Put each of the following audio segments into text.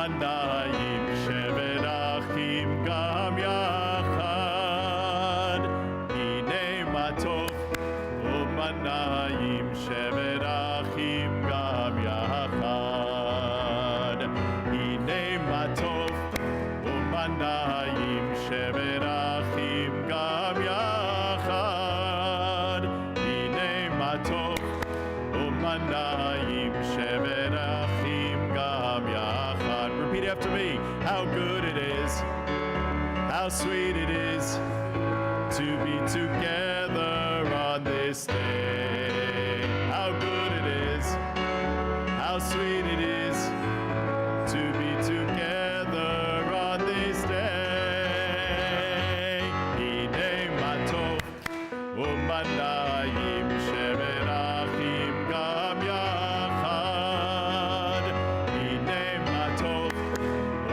umanayim shevet achim gam yachad. Hinei ma tov umanayim shevet achim gam yachad. Hinei ma tov umanayim shevet achim gam yachad. Hinei ma tov umanayim shevet achim gam yachad. Repeat after me. How good it is, how sweet it is to be together on this day. How good it is, how sweet it is to be together on this day. Hinei ma tov umanayim shevet achim gam yachad. Hinei ma tov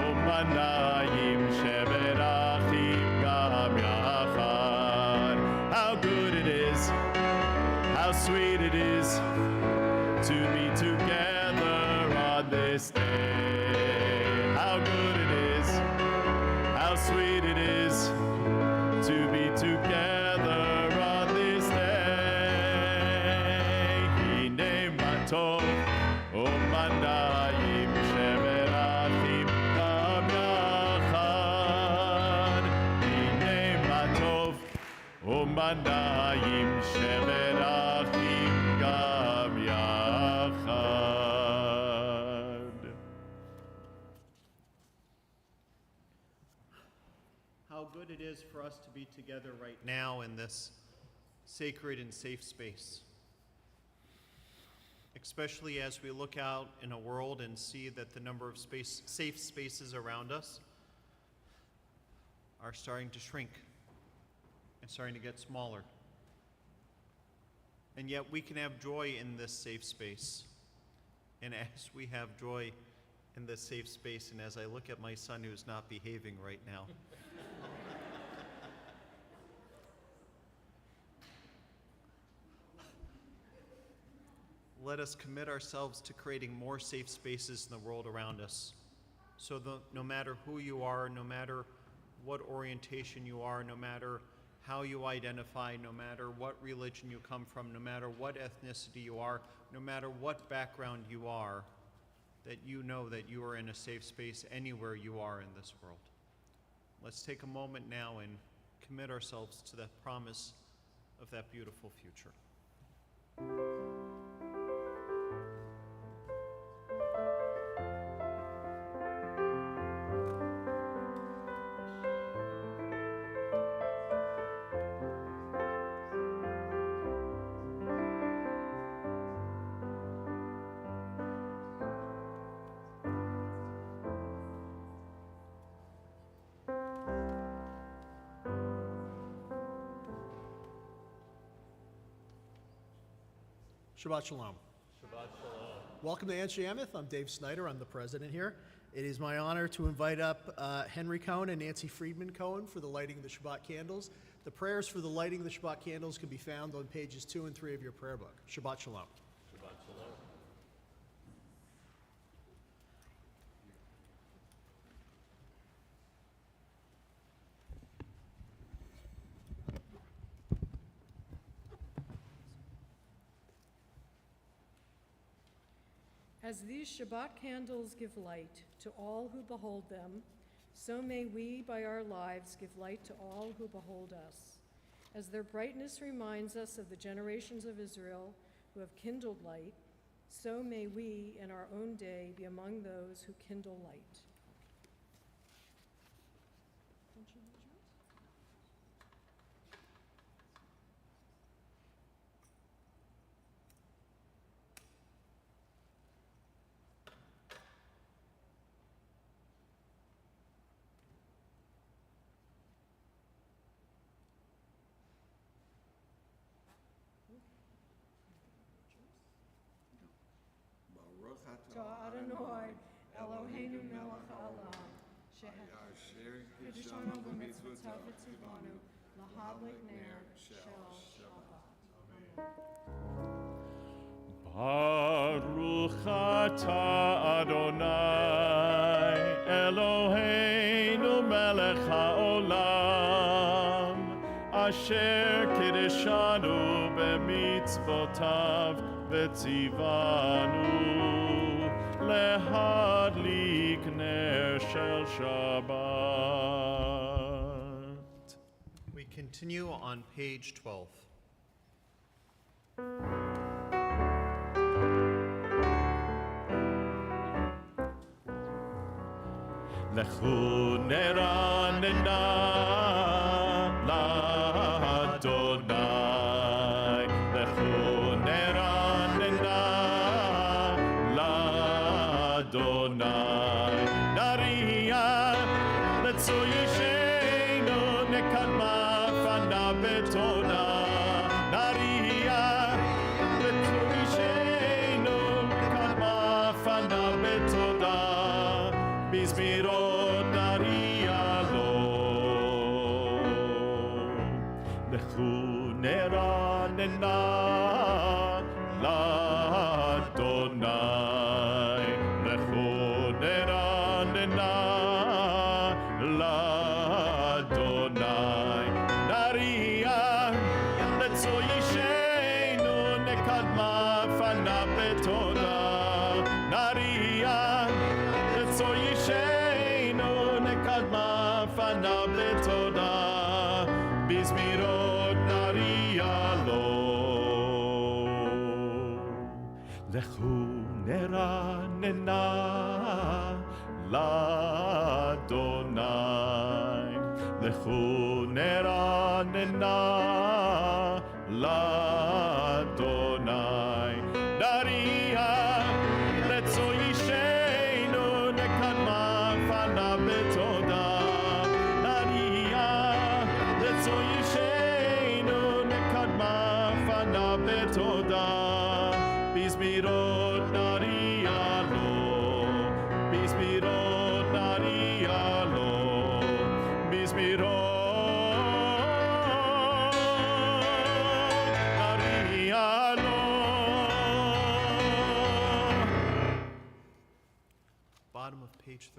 umanayim shevet achim gam yachad. How good it is, how sweet it is to be together on this day. How good it is, how sweet it is to be together on this day. Hinei ma tov umanayim shevet achim gam yachad. Hinei ma tov umanayim shevet achim gam yachad. How good it is for us to be together right now in this sacred and safe space. Especially as we look out in a world and see that the number of safe spaces around us are starting to shrink and starting to get smaller. And yet we can have joy in this safe space. And as we have joy in this safe space, and as I look at my son who's not behaving right now, let us commit ourselves to creating more safe spaces in the world around us. So that no matter who you are, no matter what orientation you are, no matter how you identify, no matter what religion you come from, no matter what ethnicity you are, no matter what background you are, that you know that you are in a safe space anywhere you are in this world. Let's take a moment now and commit ourselves to that promise of that beautiful future. Shabbat Shalom. Shabbat shalom. Welcome to Anshe Emeth. I'm Dave Snyder. I'm the president here. It is my honor to invite up Henry Cohen and Nancy Friedman Cohen for the lighting of the Shabbat candles. The prayers for the lighting of the Shabbat candles can be found on pages 2 and 3 of your prayer book. Shabbat Shalom. Shabbat shalom. As these Shabbat candles give light to all who behold them, so may we, by our lives, give light to all who behold us. As their brightness reminds us of the generations of Israel who have kindled light, so may we, in our own day, be among those who kindle light. Atah Adonai, Eloheinu melech haolam, she'asher kiddushanu b'mitzvotav v'tzivanu, lahadlik ner shel Shabbat. Baruch atah Adonai, asher kiddushanu b'mitzvotav v'tzivanu lehadlik ner shel Shabbat. We continue on page 12. Lechu neranena l'Adonai. Lechu neranena l'Adonai. Nariya letzu yishenu nekadma fana betona. Nariya letzu yishenu nekadma fana betona. Bizmirot nariya lo. Lechu neranena l'Adonai. Lechu neranena l'Adonai. Nariya letzu yishenu nekadma fana betona. Nariya letzu yishenu nekadma fana betona. Bizmirot nariya lo. Lechu neranena l'Adonai. Lechu neranena l'Adonai. Nariya letzu yishenu nekadma fana betona. Nariya letzu yishenu nekadma fana betona. Bizmirot nariya lo. Bizmirot nariya lo. Bizmirot nariya lo. Bottom of page 13.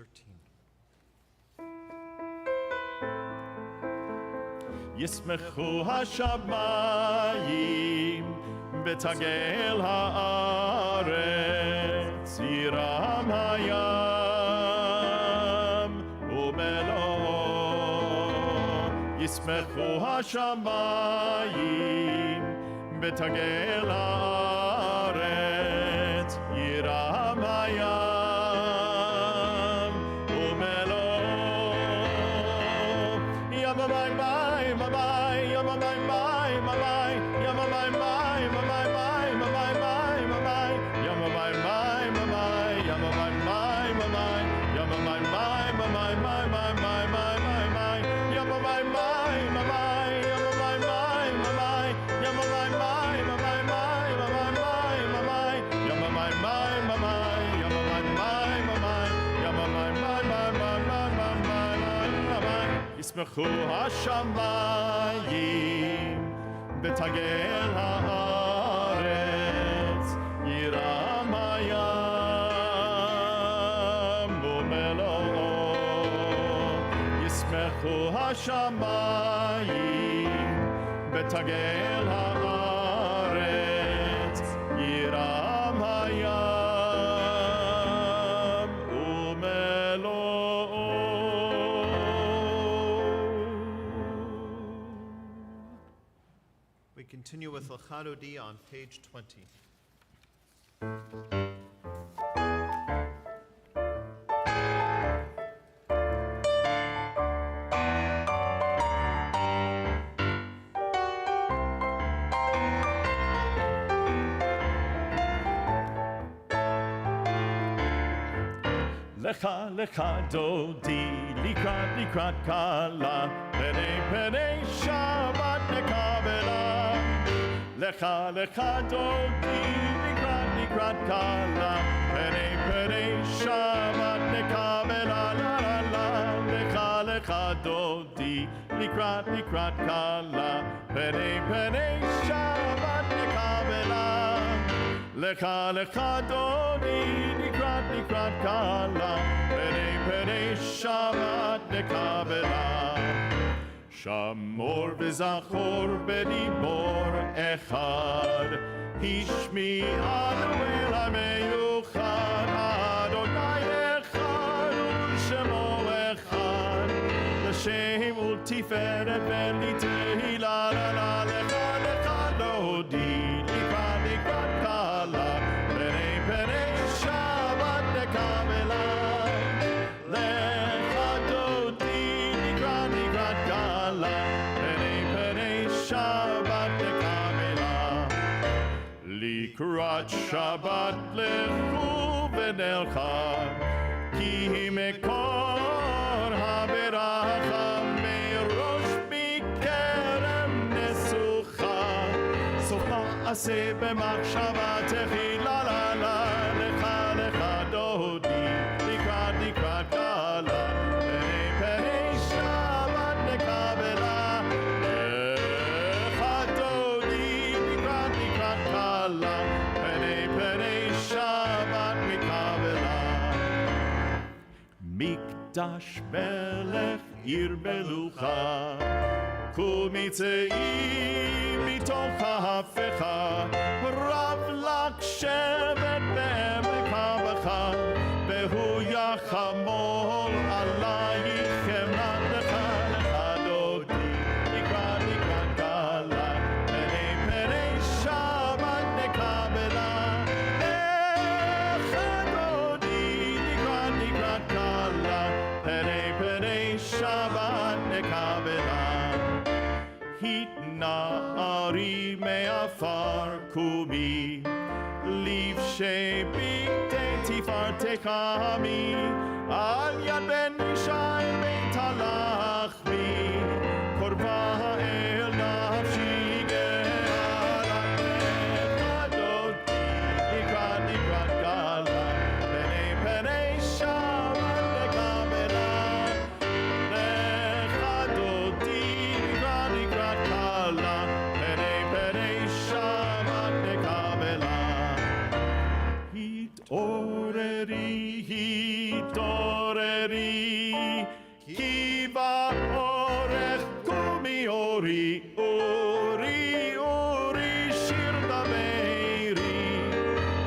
ישמחו השמיים ותגל הארץ, ירם הים ומלואו. ישמחו השמיים ותגל הארץ, ירם הים ומלואו. ימי ישמחו השמיים ותגל הארץ, ירם הים ומלואו. ישמחו השמיים ותגל הארץ, ירם הים ומלואו. We continue with Lachadodi on page 20. לך לך דודי לקראת קלה, פני שבת נקבלה. לך לך דודי לקראת קלה, פני שבת נקבלה. לך לך דודי לקראת קלה, פני שבת נקבלה. לך לך דודי לקראת קלה, פני שבת נקבלה. שמור וזכור בדיבור אחד, השמיענו אל המיוחד, אדוני אחד ושמו אחד, לשם ולתפארת ולתהילה, לך להודיע לקראת קהלה, פני שבת נקבלה. לך דודי לקראת קהלה, פני שבת נקבלה. לקראת שבת לכו ונלכה, כי מקור הברכה מראש מכרם נסוכה. סוף מעשה במחשבה תחילה, לך דודי לקראת קהלה, פני שבת נקבלה. לך דודי לקראת קהלה, פני שבת נקבלה. מקדש מלך עיר מלוכה, כל מצאים מתוך ההפכה, רב לך שבט בעמק הבכה, והוא יחמול עלייך חמלה. לך דודי לקראת קהלה, פני שבת נקבלה. לך דודי לקראת קהלה, פני שבת נקבלה. התנערי מעפר קומי, לבשי בגדי תפארתך עמי, על יד בן ישי בית הלחמי, קורבה אל נפשי גאה. לך דודי לקראת קהלה, פני שבת נקבלה. לך דודי לקראת קהלה, פני שבת נקבלה. התעוררי, כי באורך קומי אורי, שיר דברי,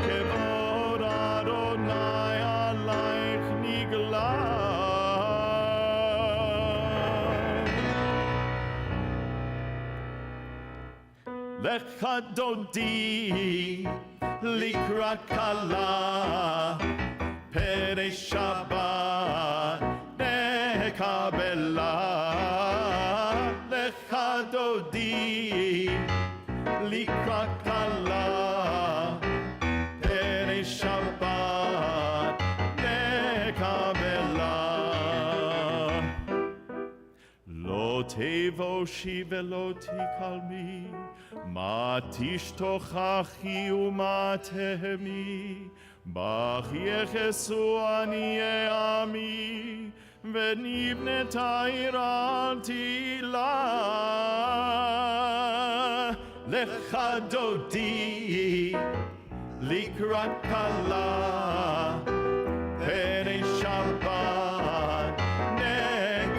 כבוד אדוני עלייך נגלה. לך דודי לקראת קהלה, פני שבת נקבלה. לך דודי לקראת קהלה, פני שבת נקבלה. לא תבושי ולא תקלמי, מה תשתוכחי ומה תהמי, בך יחסו עניי עמי, ונבנית עיר על תהילה. לך דודי לקראת קהלה, פני שבת נקבלה.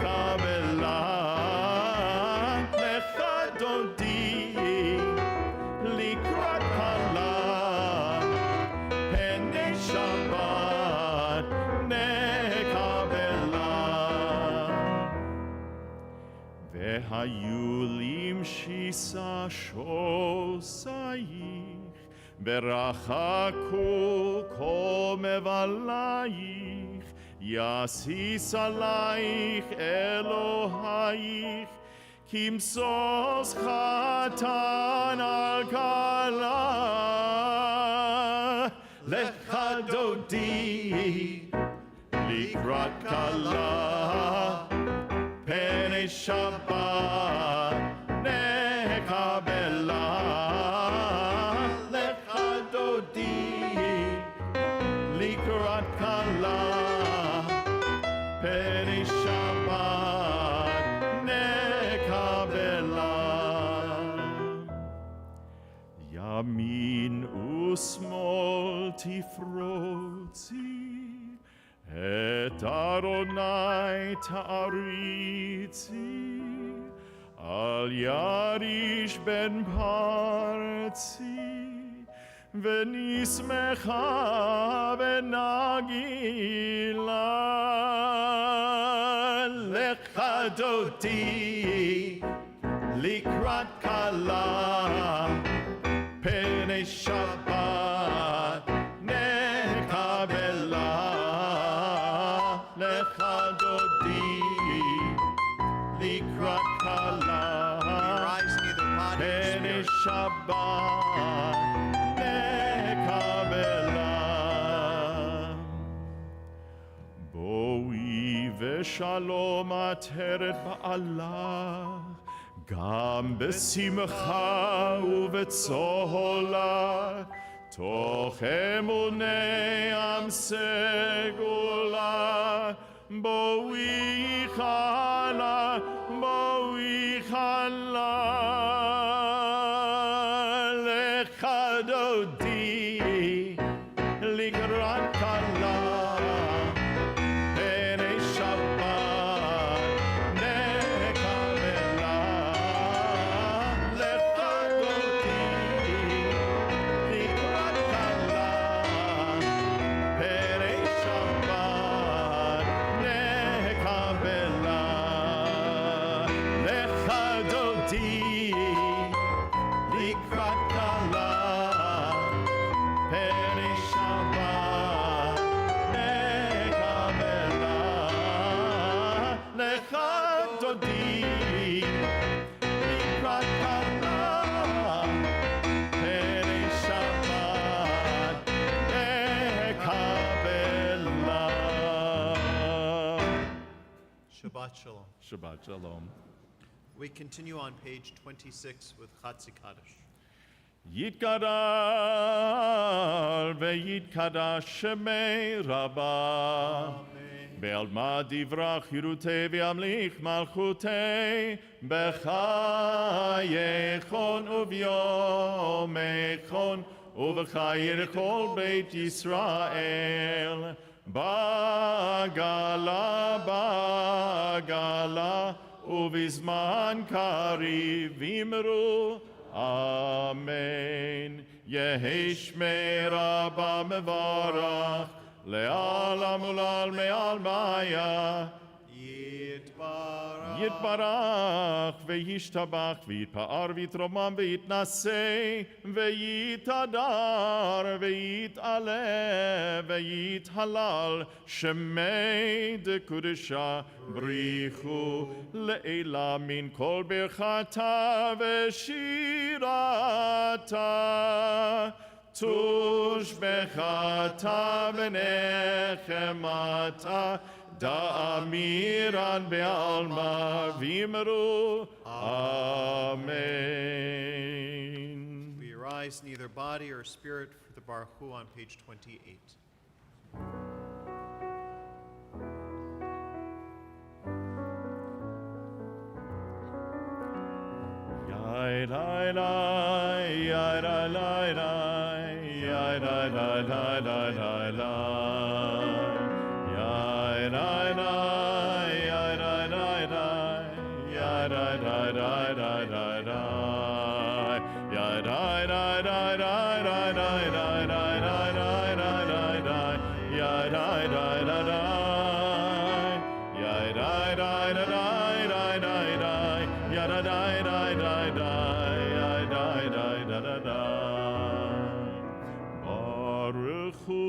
לך דודי לקראת קהלה, פני שבת נקבלה. והיו למשיסה שוסייך, ורחקו כל מבלייך, יסיס עלייך אלוהיך, כמשוש חתן על כלה. לך דודי לקראת כלה, פני שבת נקבלה. לך דודי לקראת כלה, פני שבת נקבלה. ימין ושמאל תפרוצי, את אדוני תעריצי, Al yarish ben parzi, venismecha benagila, lecha dodi, likrat kala, pene Shabbat, nekabela, lecha dodi, likrat kala, rise neither body nor pene spirit. Shabbat, nekabela. Boi ושלום עטרת בעלה, גם בשמחה ובצהלה, תוך אמוני עם סגולה, בואי חלה, בואי חלה, לך דודי, לקראת כלה, Shabbat Shalom. Shabbat Shalom. We continue on page 26 with Chatzi Kaddish. יתגדל ויתקדש שמי רבה, בעלמא דברה חירותי וימליך מלכותי, בחייכון וביומכון ובחיי כל בית ישראל, בגלה בגלה ובזמן קריב אמרו אמן. יהי שמי רבה מברך לעולם ולעלמי עלמיה, יתברך וישתבח ויתפאר ויתרומם ויתנשא ויתהדר ויתעלה ויתהלל, שמי דקודשה בריחו לעילה מן כל ברכתה ושירתה, תושבחתה ונחמתה, דאמירן בעלמא ואמרו Amen. We rise neither body or spirit for the Baruch Hu on page 28. Yai lai lai, yai lai lai lai, yai lai lai lai lai lai lai. Yai lai lai, yai lai lai lai, yai lai lai lai lai lai lai. Yai lai lai lai lai lai lai lai lai lai lai lai lai lai. Yai lai lai lai lai. Yai lai lai lai lai lai lai lai. Yai lai lai lai lai lai. Yai lai lai lai lai lai. Baruch Hu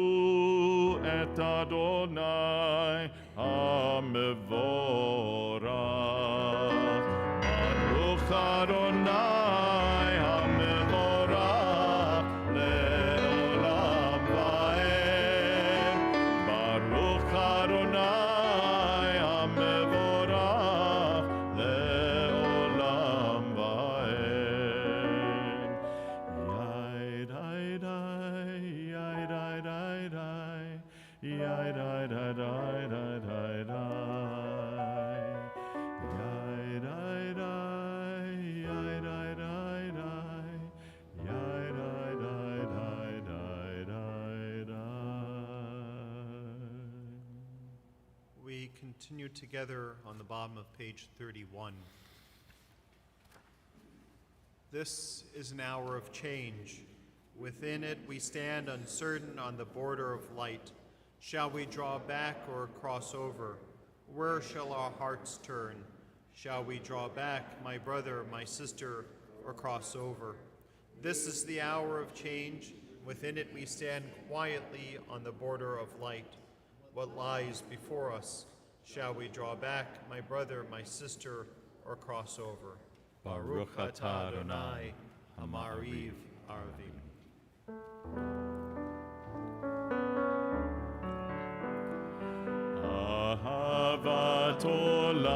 et Adonai HaMevorach. Baruch Adonai HaMevorach le'olam va'ed. Baruch Adonai HaMevorach le'olam va'ed. Yai dai dai, yai dai dai dai, yai dai dai dai dai dai dai. Yai dai dai, yai dai dai dai, yai dai dai dai dai dai dai. We continue together on the bottom of page 31. This is an hour of change. Within it we stand uncertain on the border of light. Shall we draw back or cross over? Where shall our hearts turn? Shall we draw back, my brother, my sister, or cross over? This is the hour of change. Within it we stand quietly on the border of light. What lies before us? Shall we draw back, my brother, my sister, or cross over? Baruch atah Adonai, Hamariv Arvim. Ahavat olam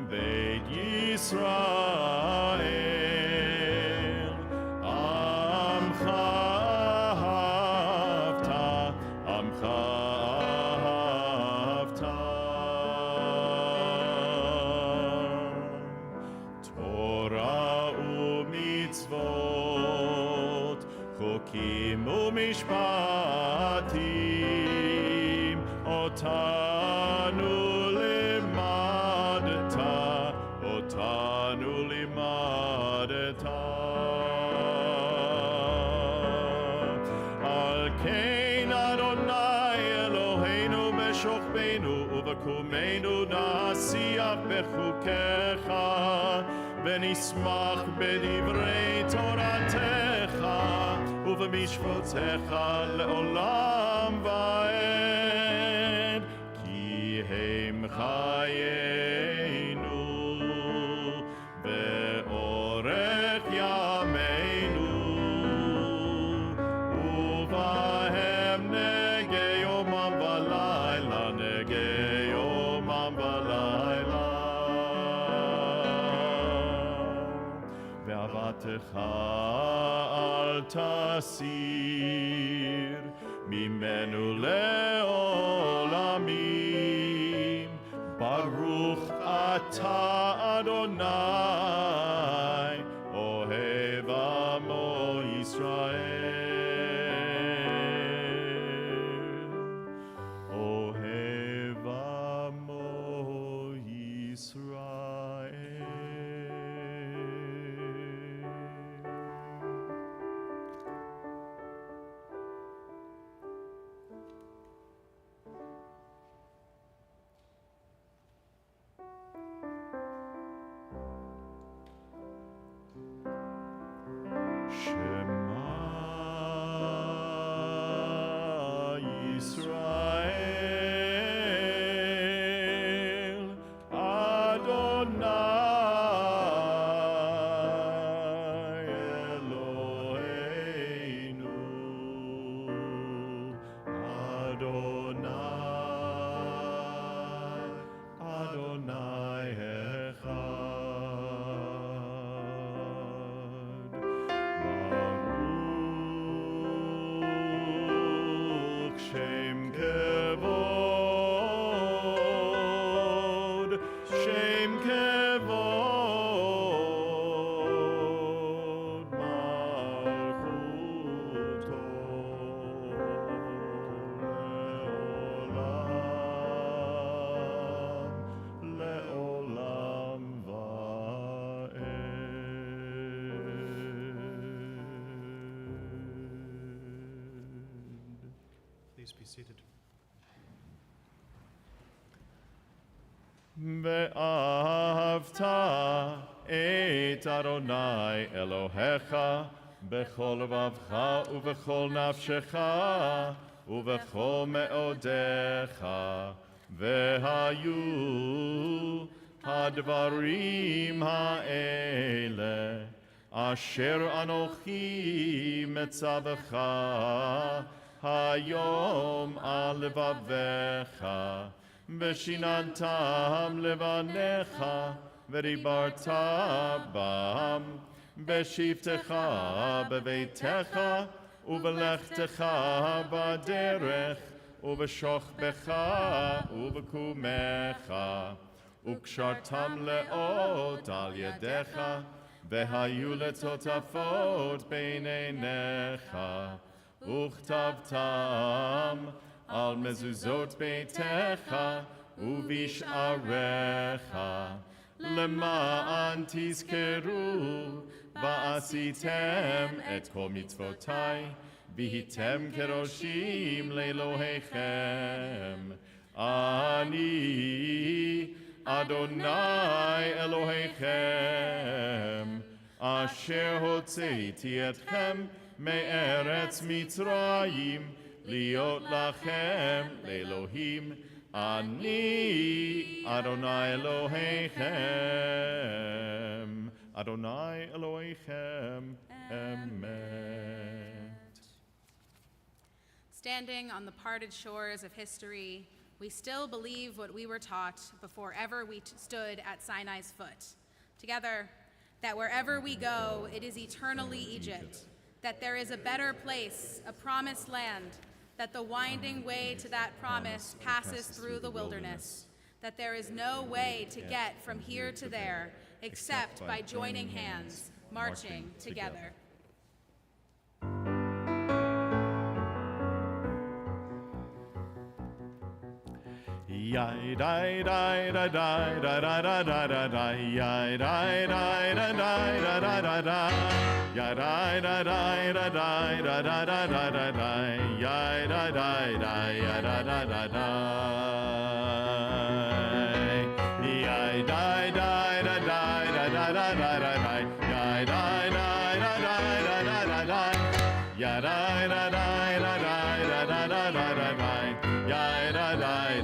Beit Yisrael, Amcha ahavta, Amcha ahavta. Torah u'mitzvot, chokim u'mishpatim, Otanu limadeta. Al kein Adonai Eloheinu b'shochbeinu u'b'kumenu nasiach b'chukecha v'nismach b'divrei toratecha u'b'mishvotecha le'olam va'ed. Hem chayenu be'orech yameinu uvahem nege yomam v'layla, nege yomam v'layla. Ve'avatecha al tasir mimenu le'olamim. Baruch atah Adonai, ohev amo Yisrael, ohev amo Yisrael. Yisrael, Adonai Eloheinu, Adonai Echad. Baruch Shem Kevod, Shem Kevod, Malchuto le'olam va'ed. Please be seated. ואהבת את אדוני אלוהיך בכל לבבך ובכל נפשך ובכל מאודיך, והיו הדברים האלה אשר אנוכי מצווך היום על לבביך, ושיננתם לבניך, ודיברת בם, בשבתך בביתך, ובלכתך בדרך, ובשוכבך ובקומך, וקשרתם לאות על ידיך, והיו לטוטפות בין עיניך, וכתבתם על מזוזות ביתך ובשעריך, למען תזכרו ועשיתם את כל מצוותיי, והייתם קדושים לאלוהיכם. אני אדוני אלוהיכם, אשר הוצאתי אתכם מארץ מצרים, להיות לכם לאלוהים. אני אדוני אלוהיכם, אדוני אלוהיכם, אמת. Standing on the parted shores of history, we still believe what we were taught before ever we stood at Sinai's foot. Together, that wherever we go, it is eternally Egypt, that there is a better place, a promised land, that the winding way to that promise passes through the wilderness, that there is no way to get from here to there except by joining hands, marching together. Yai dai dai da dai da da da da da da, yai dai dai da dai da da da da, yai dai da dai da dai da da da da da da, yai dai dai da ya da da da da, yai dai dai da dai da da da da da da, yai dai dai da dai da da da da, yai dai da dai da dai da da da da da, yai dai dai da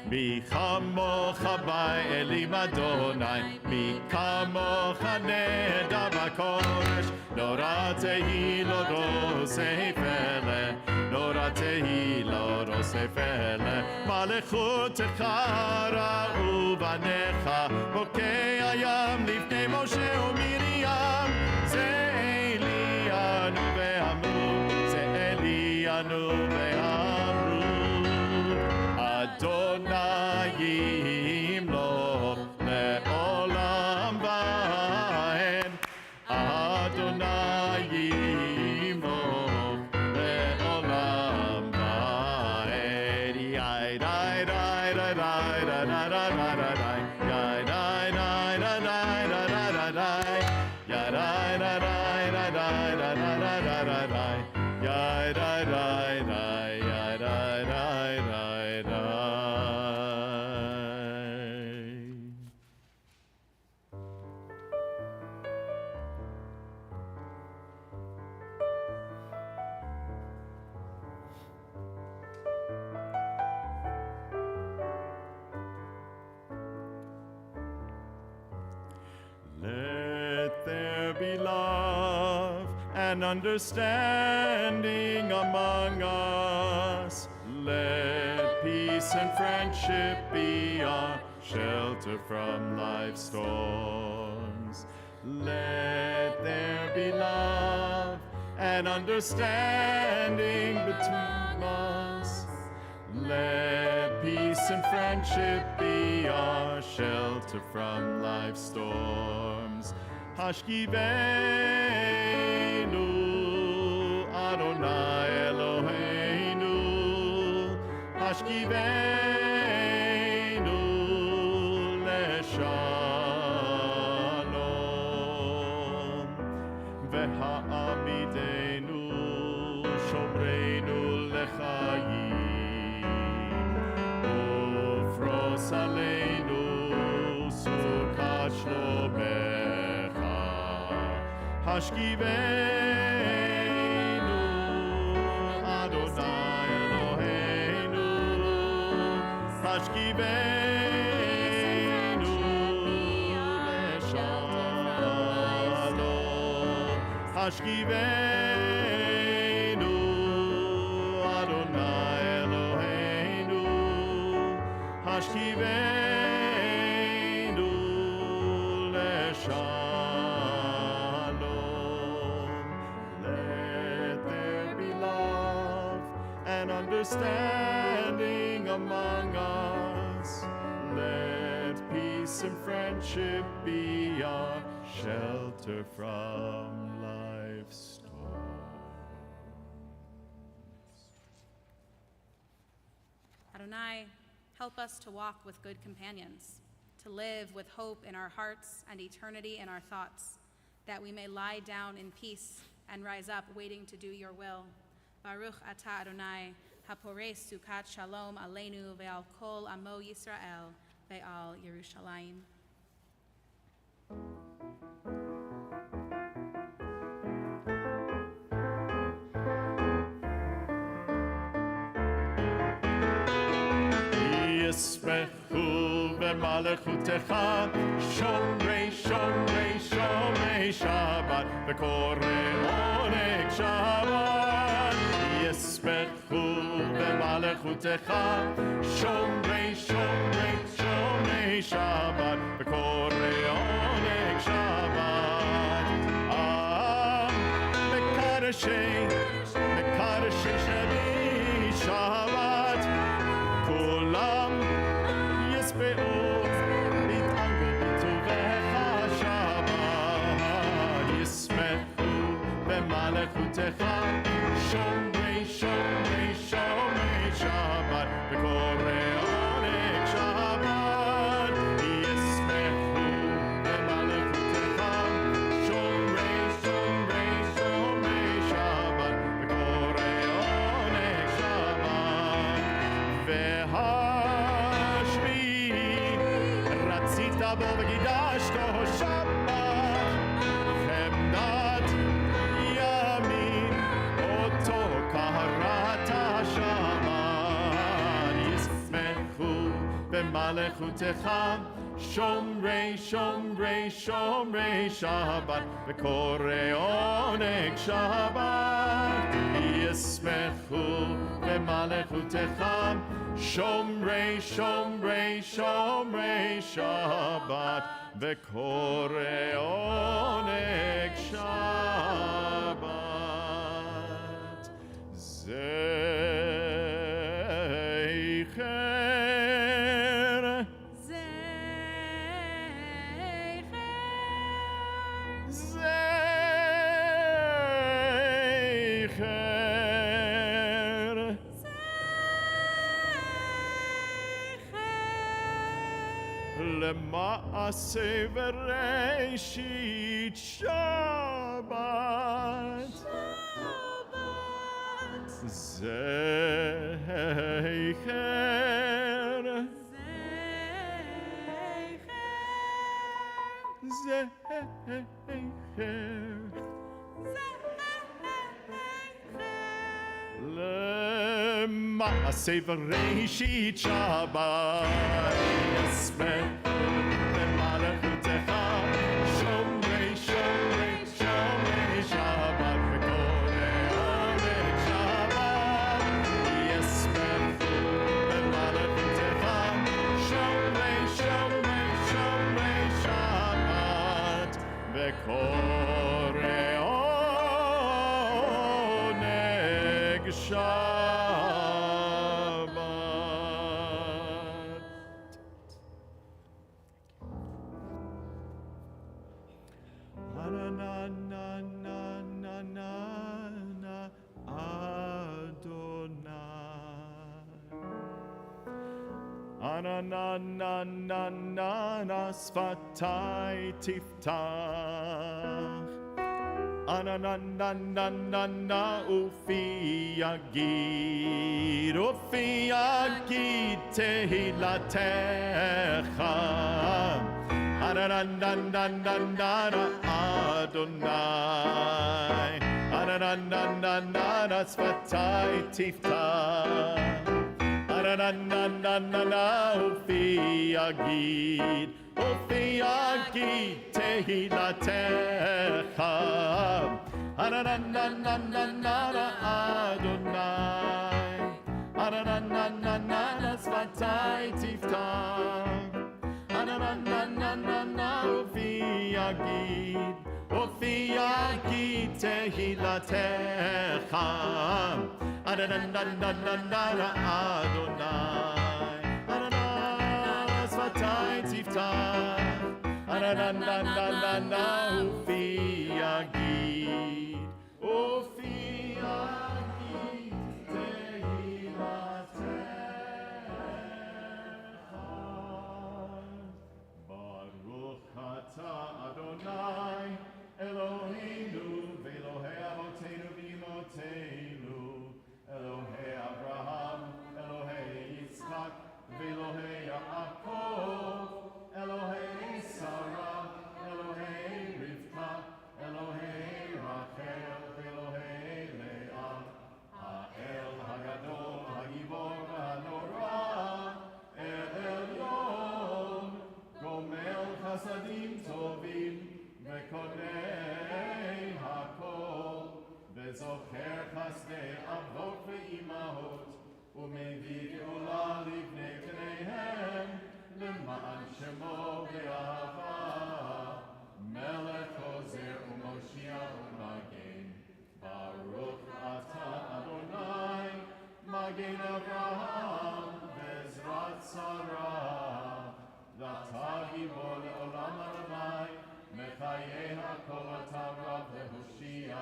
Mi kamocha ba'elim Adonai, mi kamocha neda b'kodesh, nora tehi lo rosefele, nora tehi lo rosefele, malechutecha ra'u banecha, bokei hayam lifnei Moshe u'Miriam, ze Elianu ve'amru, ze Elianu ve'amru, Adonai yimloch le'olam va'ed, Adonai yimloch le'olam va'ed. Yai dai dai dai dai dai dai dai dai dai, yai dai dai dai dai dai dai dai, yai dai dai dai dai dai dai dai dai dai, yai dai dai dai yai dai dai dai dai. Let there be love and understanding among us. Let peace and friendship be our shelter from life's storms. Let there be love and understanding between us. Let peace and friendship be our shelter from life's storms. Hashkivenu Adonai Eloheinu, Hashkivenu leshalom, V'ha'amidenu shomreinu lechayim, Ufros aleinu sukat shlomecha, Hashkivenu Adonai Eloheinu, Hashkivenu leshalom, Hashkivenu Adonai Eloheinu, Hashkivenu leshalom. Let there be love and understanding among us. Let peace and friendship be our shelter from life's storms. Adonai, Help us to walk with good companions, to live with hope in our hearts and eternity in our thoughts, that we may lie down in peace and rise up waiting to do your will. Baruch atah Adonai, hapores sukat shalom aleinu ve'al kol amo Yisrael ve'al Yerushalayim. ישמחו במלכותך שומרי שומרי שומרי שבת וקורא עונג שבת. ישמחו במלכותך שומרי שומרי שומרי שבת וקורא עונג שבת. מקדשי שבי שבת כולם ישבעו יתענגו בטובך שבת. ישמחו במלכותך שומרי שומרי שומרי שבת וקורא עונג שבת. ישמחו במלכותך שומרי שומרי שומרי שבת וקורא עונג שבת. והשביעי רצית בו וקידשתו שבת חמדת ימין אותו קראת שבת. ישמחו במלכותך שומרי שומרי שומרי שבת וקורא עונג שבת. ישמחו במלכותך שומרי שומרי שומרי שבת וקורא עונג שבת. זכר למעשה וראשית שבת. זכר למעשה וראשית שבת. ישמחו במלכותך שומרי שומרי שומרי שבת וקורא עונג שבת. ישמחו במלכותך שומרי שומרי שומרי שבת וקורא עונג שבת. na na na na na na שפתי תפתח. na na na na na na ופי יגיד ופי יגיד תהילתך. na na na na na na אדוני. na na na na na na שפתי תפתח. na na na na na na ופי יגיד תהילתך. na na na na na na אדוני. na na na na na na שפתי תפתח. na na na na na na ופי יגיד תהילתך. na na na na na na אדוני. שפתי תפתח. na na na na na na ופי יגיד תהילתך. וקוני הכל, וזוכר חסדי אבות ואימהות, ומביא גאולה לבני בניהם, למען שמו באהבה, מלך עוזר ומושיע ומגן. ברוך אתה אדוני, מגן אברהם, בעזרת שרה. ואתה גיבור לעולם הרמי, מחיי הכל אתה רב להושיע,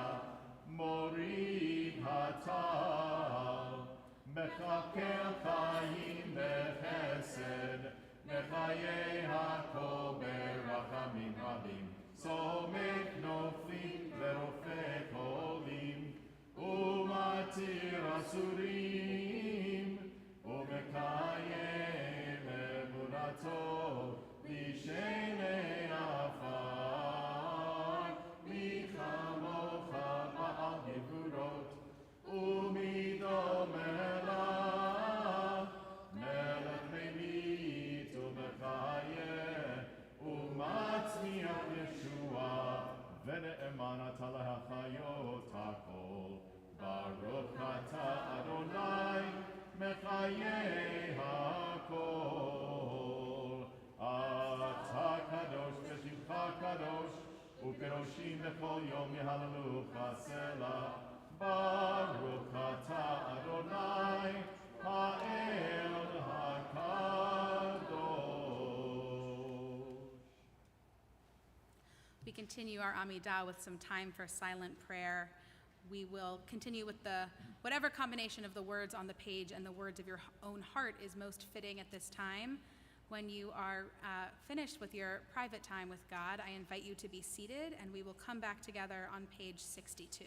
מוריד הטל. מחכה חיים בחסד, מחיי הכל ברחמים רבים. צומק נופלים ורופא חולים, ומתיר אסורים, ומקיים אמונתו לשני עפר. מי כמוך בעל גבורות, ומי דומה לך, מלך ממית ומחיה, ומצמיח ישועה, ונאמן אתה להחיות הכל. ברוך אתה אדוני, מחיי הכל. אתה קדוש ושמך קדוש, וקדושים בכל יום יהללוך סלה. ברוך אתה אדוני, האל הקדוש. We continue our Amidah with some time for silent prayer. We will continue with whatever combination of the words on the page and the words of your own heart is most fitting at this time. When you are finished with your private time with God, I invite you to be seated, and we will come back together on page 62.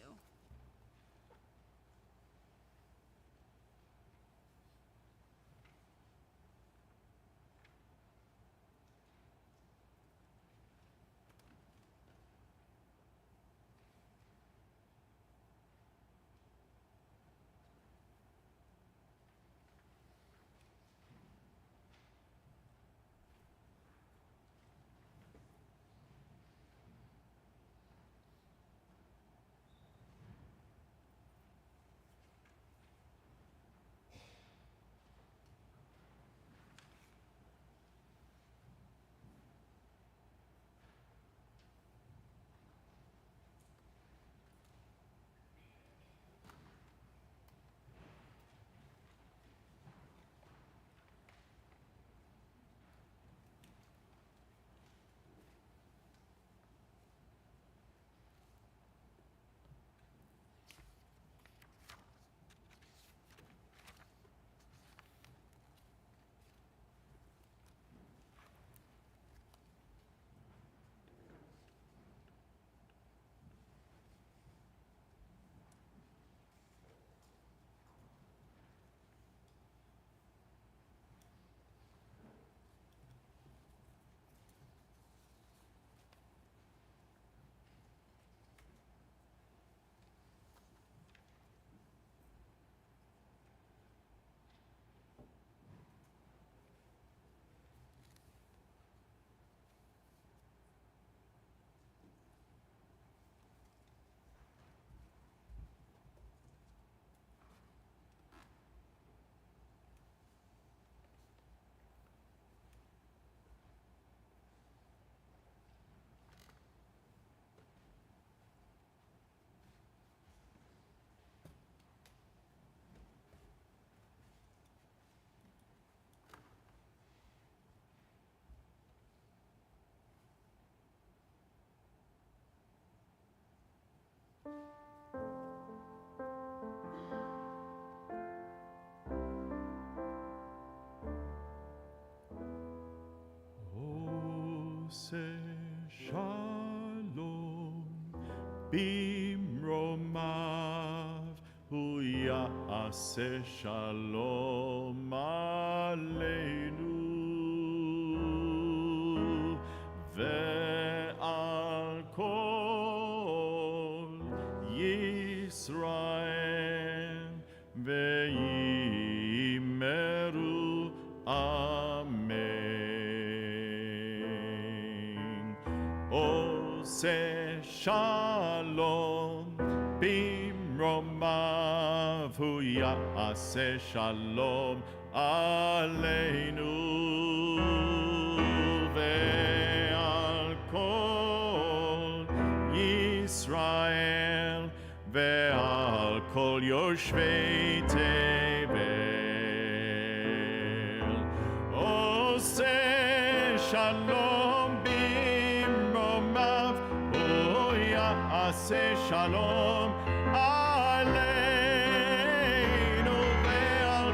Shalom bimromav hu ya'aseh shalom aleinu ve'al kol Yisrael ve'imeru amen. O עושה שלום במרומיו, הוא יעשה שלום עלינו ועל כל ישראל ועל כל יושבי תבל. עושה שלום במרומיו, הוא יעשה שלום עלינו ועל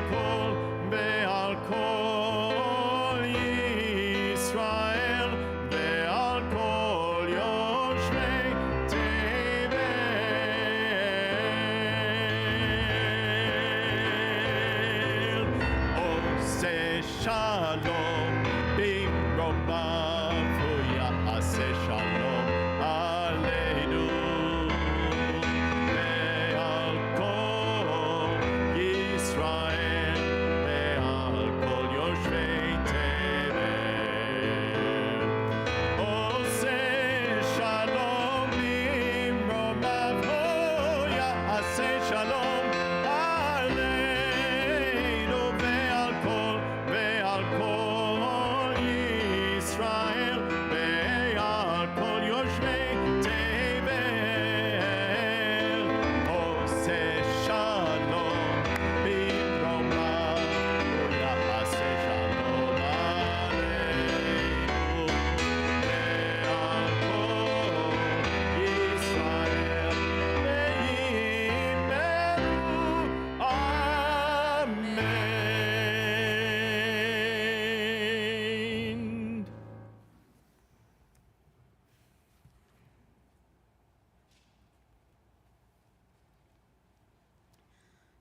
כל ישראל ועל כל יושבי תבל. עושה שלום במרומיו, הוא יעשה שלום עלינו ועל כל ישראל ועל כל יושבי תבל. עושה שלום במרומיו, הוא יעשה שלום עלינו ועל כל ישראל ועל כל יושבי תבל. עושה שלום במרומיו, הוא יעשה שלום עלינו ועל כל ישראל ואמרו אמן.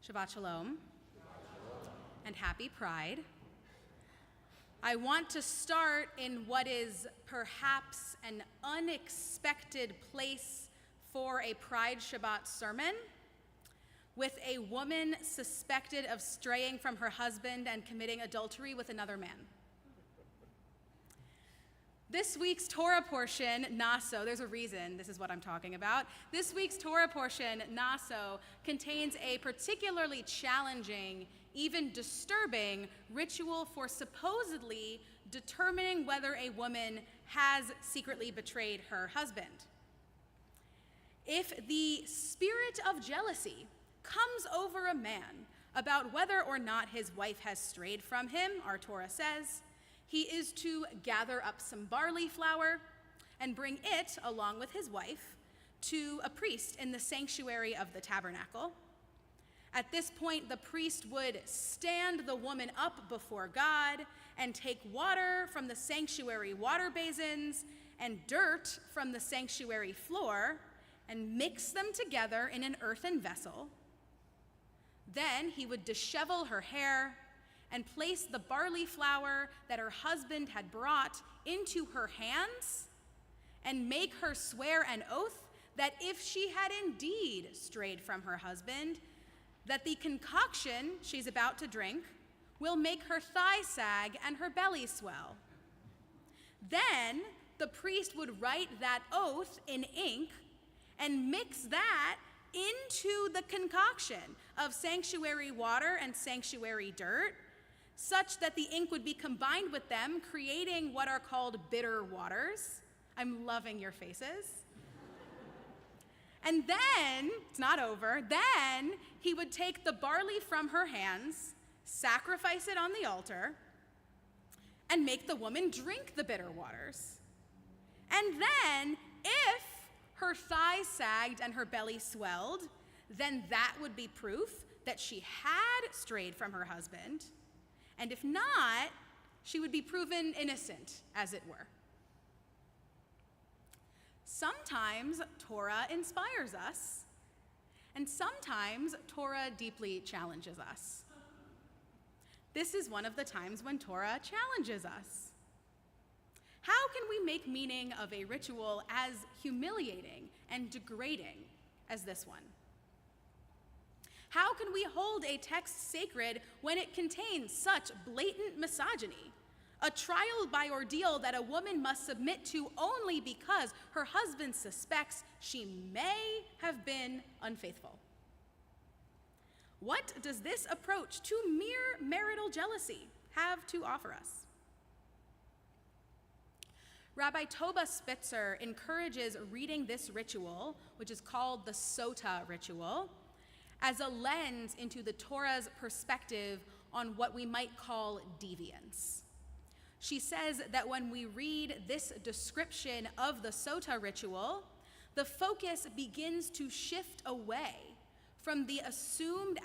Shabbat Shalom and happy Pride. I want to start in what is perhaps an unexpected place for a Pride Shabbat sermon, with a woman suspected of straying from her husband and committing adultery with another man. This week's Torah portion, Naso, there's a reason this is what I'm talking about. This week's Torah portion, Naso, contains a particularly challenging, even disturbing ritual for supposedly determining whether a woman has secretly betrayed her husband. If the spirit of jealousy comes over a man about whether or not his wife has strayed from him, our Torah says, he is to gather up some barley flour and bring it, along with his wife, to a priest in the sanctuary of the tabernacle. At this point, the priest would stand the woman up before God and take water from the sanctuary water basins and dirt from the sanctuary floor and mix them together in an earthen vessel. Then he would dishevel her hair and place the barley flour that her husband had brought into her hands and make her swear an oath that if she had indeed strayed from her husband, that the concoction she's about to drink will make her thigh sag and her belly swell. Then the priest would write that oath in ink and mix that into the concoction of sanctuary water and sanctuary dirt, such that the ink would be combined with them, creating what are called bitter waters. I'm loving your faces. And then, it's not over, then he would take the barley from her hands, sacrifice it on the altar, and make the woman drink the bitter waters. And then, if her thighs sagged and her belly swelled, then that would be proof that she had strayed from her husband. And if not, she would be proven innocent, as it were. Sometimes Torah inspires us, and sometimes Torah deeply challenges us. This is one of the times when Torah challenges us. How can we make meaning of a ritual as humiliating and degrading as this one? How can we hold a text sacred when it contains such blatant misogyny, a trial by ordeal that a woman must submit to only because her husband suspects she may have been unfaithful. What does this approach to mere marital jealousy have to offer us? Rabbi Toba Spitzer encourages reading this ritual, which is called the Sota ritual, as a lens into the Torah's perspective on what we might call deviance. She says that when we read this description of the Sota ritual, the focus begins to shift away from the assumed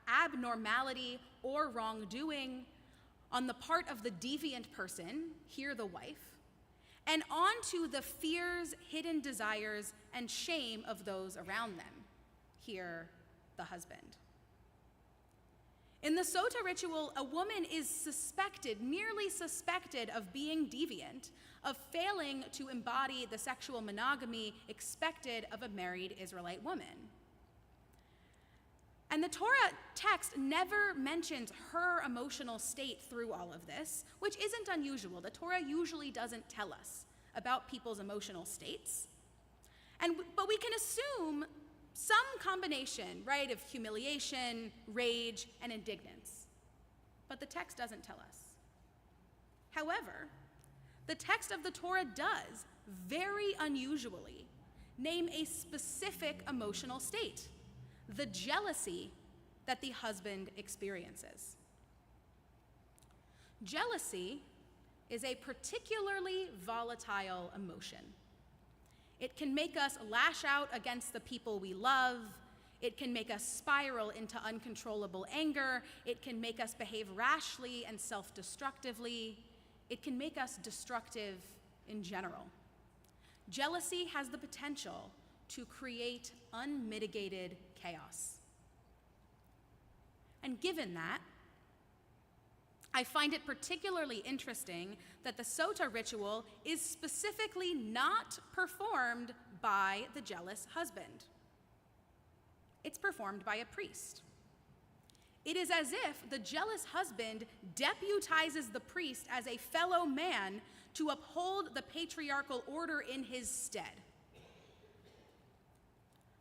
abnormality or wrongdoing on the part of the deviant person, here the wife, and onto the fears, hidden desires, and shame of those around them, here the husband. In the Sota ritual, a woman is merely suspected of being deviant, of failing to embody the sexual monogamy expected of a married Israelite woman. And the Torah text never mentions her emotional state through all of this, which isn't unusual. The Torah usually doesn't tell us about people's emotional states. But we can assume some combination, right, of humiliation, rage, and indignance. But the text doesn't tell us. However, the text of the Torah does, very unusually, name a specific emotional state: the jealousy that the husband experiences. Jealousy is a particularly volatile emotion. It can make us lash out against the people we love. It can make us spiral into uncontrollable anger. It can make us behave rashly and self-destructively. It can make us destructive in general. Jealousy has the potential to create unmitigated chaos. And given that, I find it particularly interesting that the Sota ritual is specifically not performed by the jealous husband. It's performed by a priest. It is as if the jealous husband deputizes the priest as a fellow man to uphold the patriarchal order in his stead.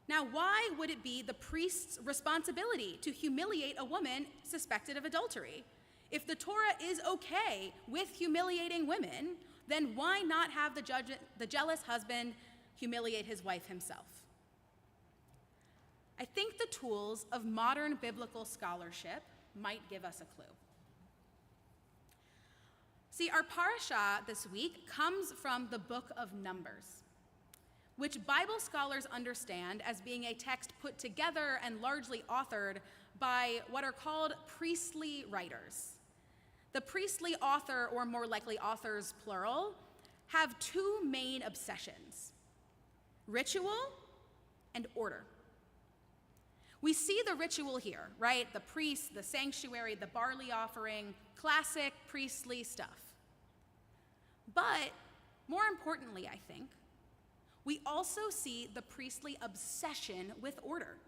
Now, why would it be the priest's responsibility to humiliate a woman suspected of adultery? If the Torah is okay with humiliating women, then why not have the jealous husband humiliate his wife himself? I think the tools of modern biblical scholarship might give us a clue. See, our parasha this week comes from the book of Numbers, which Bible scholars understand as being a text put together and largely authored by what are called priestly writers. The priestly author, or more likely authors plural, have two main obsessions: ritual and order. We see the ritual here, right? The priest, the sanctuary, the barley offering, classic priestly stuff. But more importantly, I think, we also see the priestly obsession with order,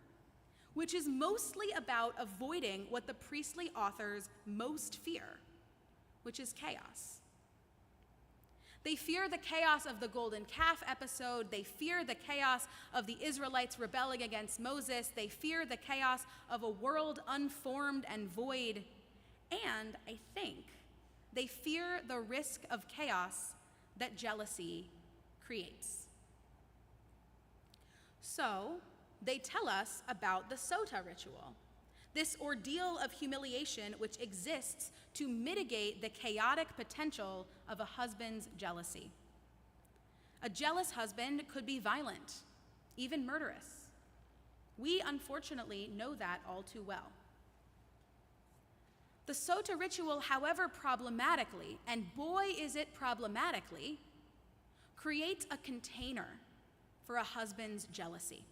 which is mostly about avoiding what the priestly authors most fear, which is chaos. They fear the chaos of the golden calf episode. They fear the chaos of the Israelites rebelling against Moses. They fear the chaos of a world unformed and void. And I think they fear the risk of chaos that jealousy creates. So they tell us about the Sota ritual, this ordeal of humiliation which exists to mitigate the chaotic potential of a husband's jealousy. A jealous husband could be violent, even murderous. We unfortunately know that all too well. The Sota ritual, however problematically, and boy is it problematically, creates a container for a husband's jealousy.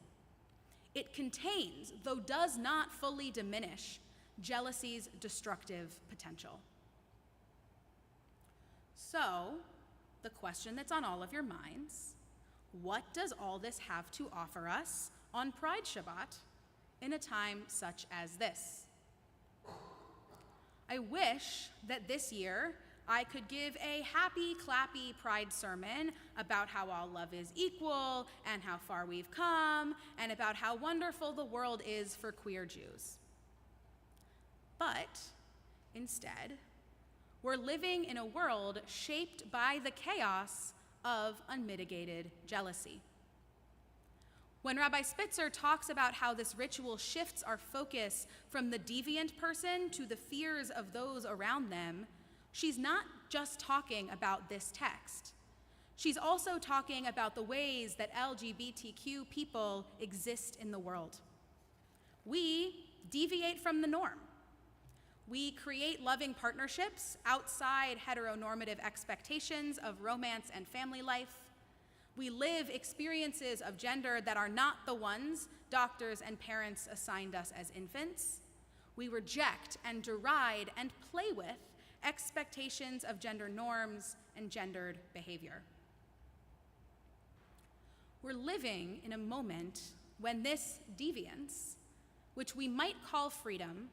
It contains, though does not fully diminish, jealousy's destructive potential. So, the question that's on all of your minds: what does all this have to offer us on Pride Shabbat in a time such as this? I wish that this year I could give a happy, clappy pride sermon about how all love is equal and how far we've come and about how wonderful the world is for queer Jews. But instead, we're living in a world shaped by the chaos of unmitigated jealousy. When Rabbi Spitzer talks about how this ritual shifts our focus from the deviant person to the fears of those around them, she's not just talking about this text. She's also talking about the ways that LGBTQ people exist in the world. We deviate from the norm. We create loving partnerships outside heteronormative expectations of romance and family life. We live experiences of gender that are not the ones doctors and parents assigned us as infants. We reject and deride and play with expectations of gender norms and gendered behavior. We're living in a moment when this deviance, which we might call freedom,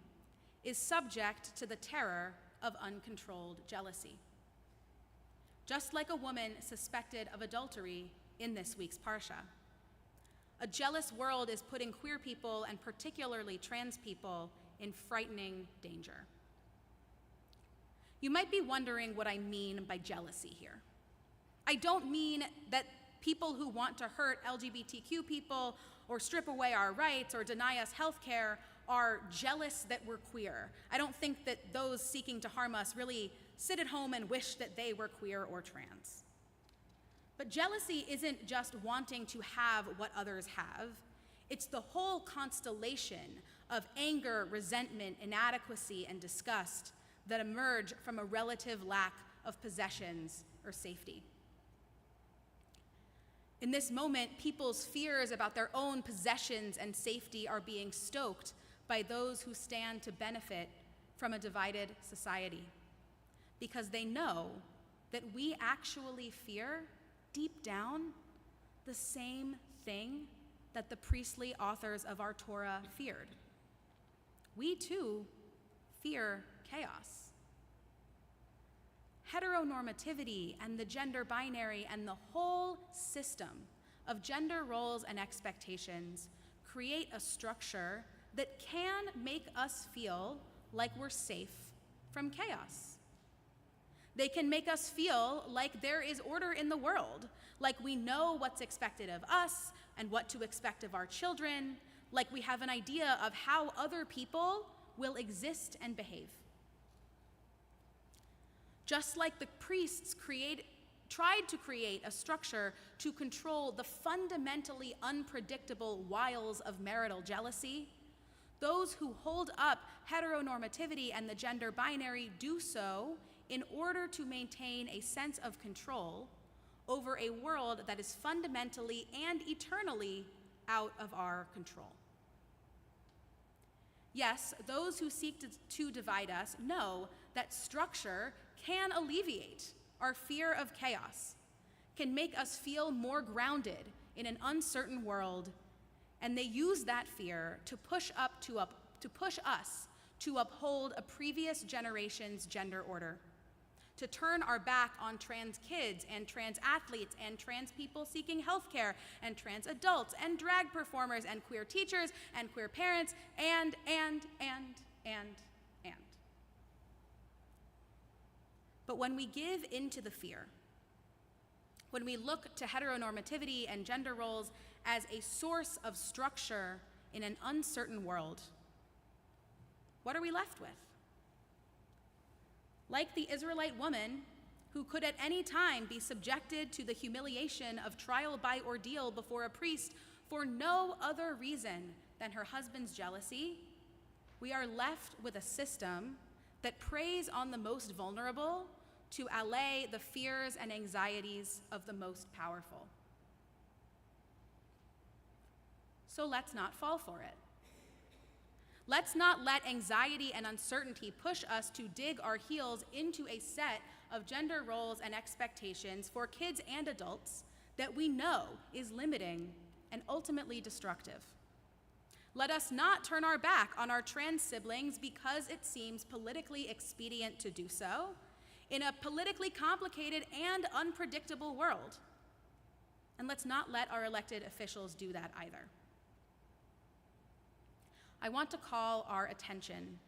is subject to the terror of uncontrolled jealousy. Just like a woman suspected of adultery in this week's Parsha. A jealous world is putting queer people, and particularly trans people, in frightening danger. You might be wondering what I mean by jealousy here. I don't mean that people who want to hurt LGBTQ people or strip away our rights or deny us health care are jealous that we're queer. I don't think that those seeking to harm us really sit at home and wish that they were queer or trans. But jealousy isn't just wanting to have what others have. It's the whole constellation of anger, resentment, inadequacy, and disgust that emerge from a relative lack of possessions or safety. In this moment, people's fears about their own possessions and safety are being stoked by those who stand to benefit from a divided society, because they know that we actually fear, deep down, the same thing that the priestly authors of our Torah feared. We too fear chaos. Heteronormativity and the gender binary and the whole system of gender roles and expectations create a structure that can make us feel like we're safe from chaos. They can make us feel like there is order in the world, like we know what's expected of us and what to expect of our children, like we have an idea of how other people will exist and behave. Just like the priests tried to create a structure to control the fundamentally unpredictable wiles of marital jealousy, those who hold up heteronormativity and the gender binary do so in order to maintain a sense of control over a world that is fundamentally and eternally out of our control. Yes, those who seek to divide us know that structure can alleviate our fear of chaos, can make us feel more grounded in an uncertain world, and they use that fear to push us to uphold a previous generation's gender order, to turn our back on trans kids and trans athletes and trans people seeking healthcare and trans adults and drag performers and queer teachers and queer parents and. But when we give into the fear, when we look to heteronormativity and gender roles as a source of structure in an uncertain world, what are we left with? Like the Israelite woman who could at any time be subjected to the humiliation of trial by ordeal before a priest for no other reason than her husband's jealousy, we are left with a system that preys on the most vulnerable to allay the fears and anxieties of the most powerful. So let's not fall for it. Let's not let anxiety and uncertainty push us to dig our heels into a set of gender roles and expectations for kids and adults that we know is limiting and ultimately destructive. Let us not turn our back on our trans siblings because it seems politically expedient to do so, in a politically complicated and unpredictable world. And let's not let our elected officials do that either. I want to call our attention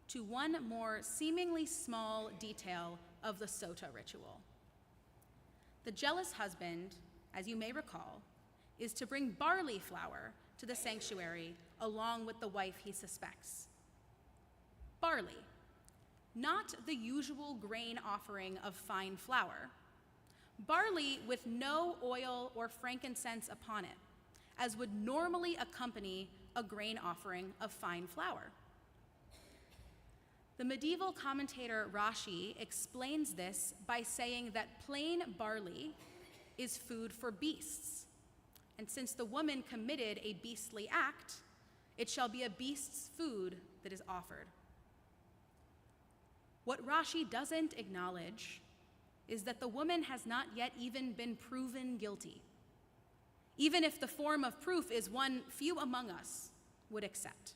to one more seemingly small detail of the Sota ritual. The jealous husband, as you may recall, is to bring barley flour to the sanctuary along with the wife he suspects. Barley, not the usual grain offering of fine flour. Barley with no oil or frankincense upon it, as would normally accompany a grain offering of fine flour. The medieval commentator Rashi explains this by saying that plain barley is food for beasts, and since the woman committed a beastly act, it shall be a beast's food that is offered. What Rashi doesn't acknowledge is that the woman has not yet even been proven guilty, even if the form of proof is one few among us would accept.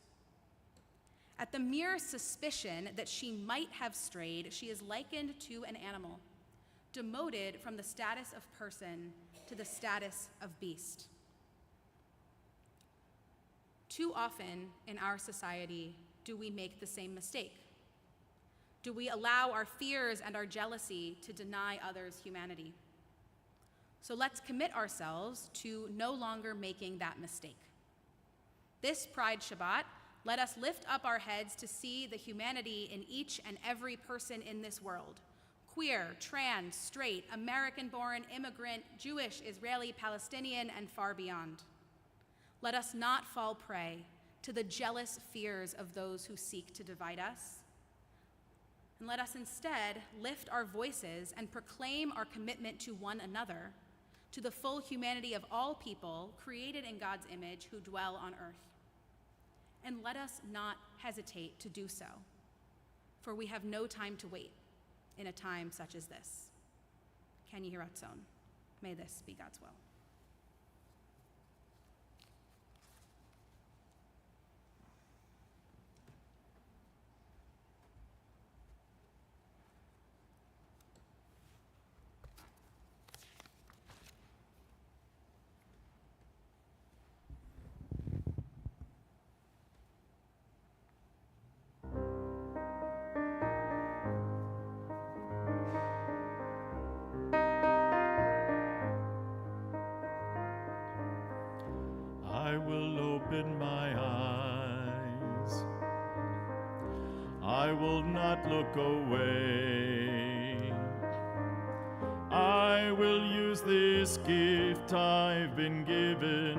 At the mere suspicion that she might have strayed, she is likened to an animal, demoted from the status of person to the status of beast. Too often in our society do we make the same mistake. Do we allow our fears and our jealousy to deny others humanity? So let's commit ourselves to no longer making that mistake. This Pride Shabbat, let us lift up our heads to see the humanity in each and every person in this world: queer, trans, straight, American-born, immigrant, Jewish, Israeli, Palestinian, and far beyond. Let us not fall prey to the jealous fears of those who seek to divide us. And let us instead lift our voices and proclaim our commitment to one another, to the full humanity of all people created in God's image who dwell on earth. And let us not hesitate to do so, for we have no time to wait in a time such as this. Ken Yehiratzon. May this be God's will. I will open my eyes. I will not look away. I will use this gift I've been given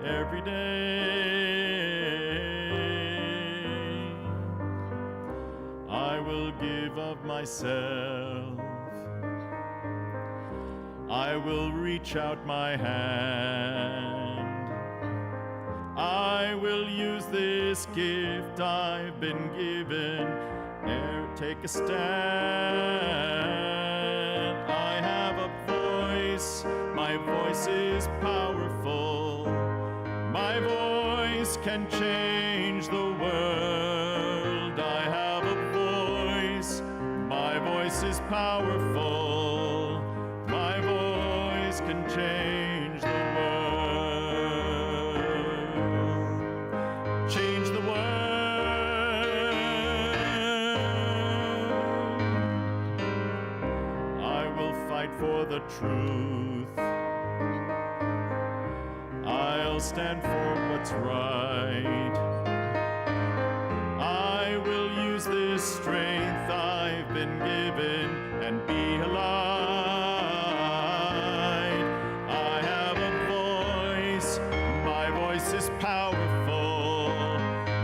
every day. I will give of myself. I will reach out my hand. I will use this gift I've been given. Take a stand. I have a voice. My voice is powerful. My voice can change the world. I have a voice. My voice is powerful. My voice can change the world. Change the world. I will fight for the truth. I'll stand for what's right. I will use this strength I've been given and be alive. I have a voice. My voice is powerful.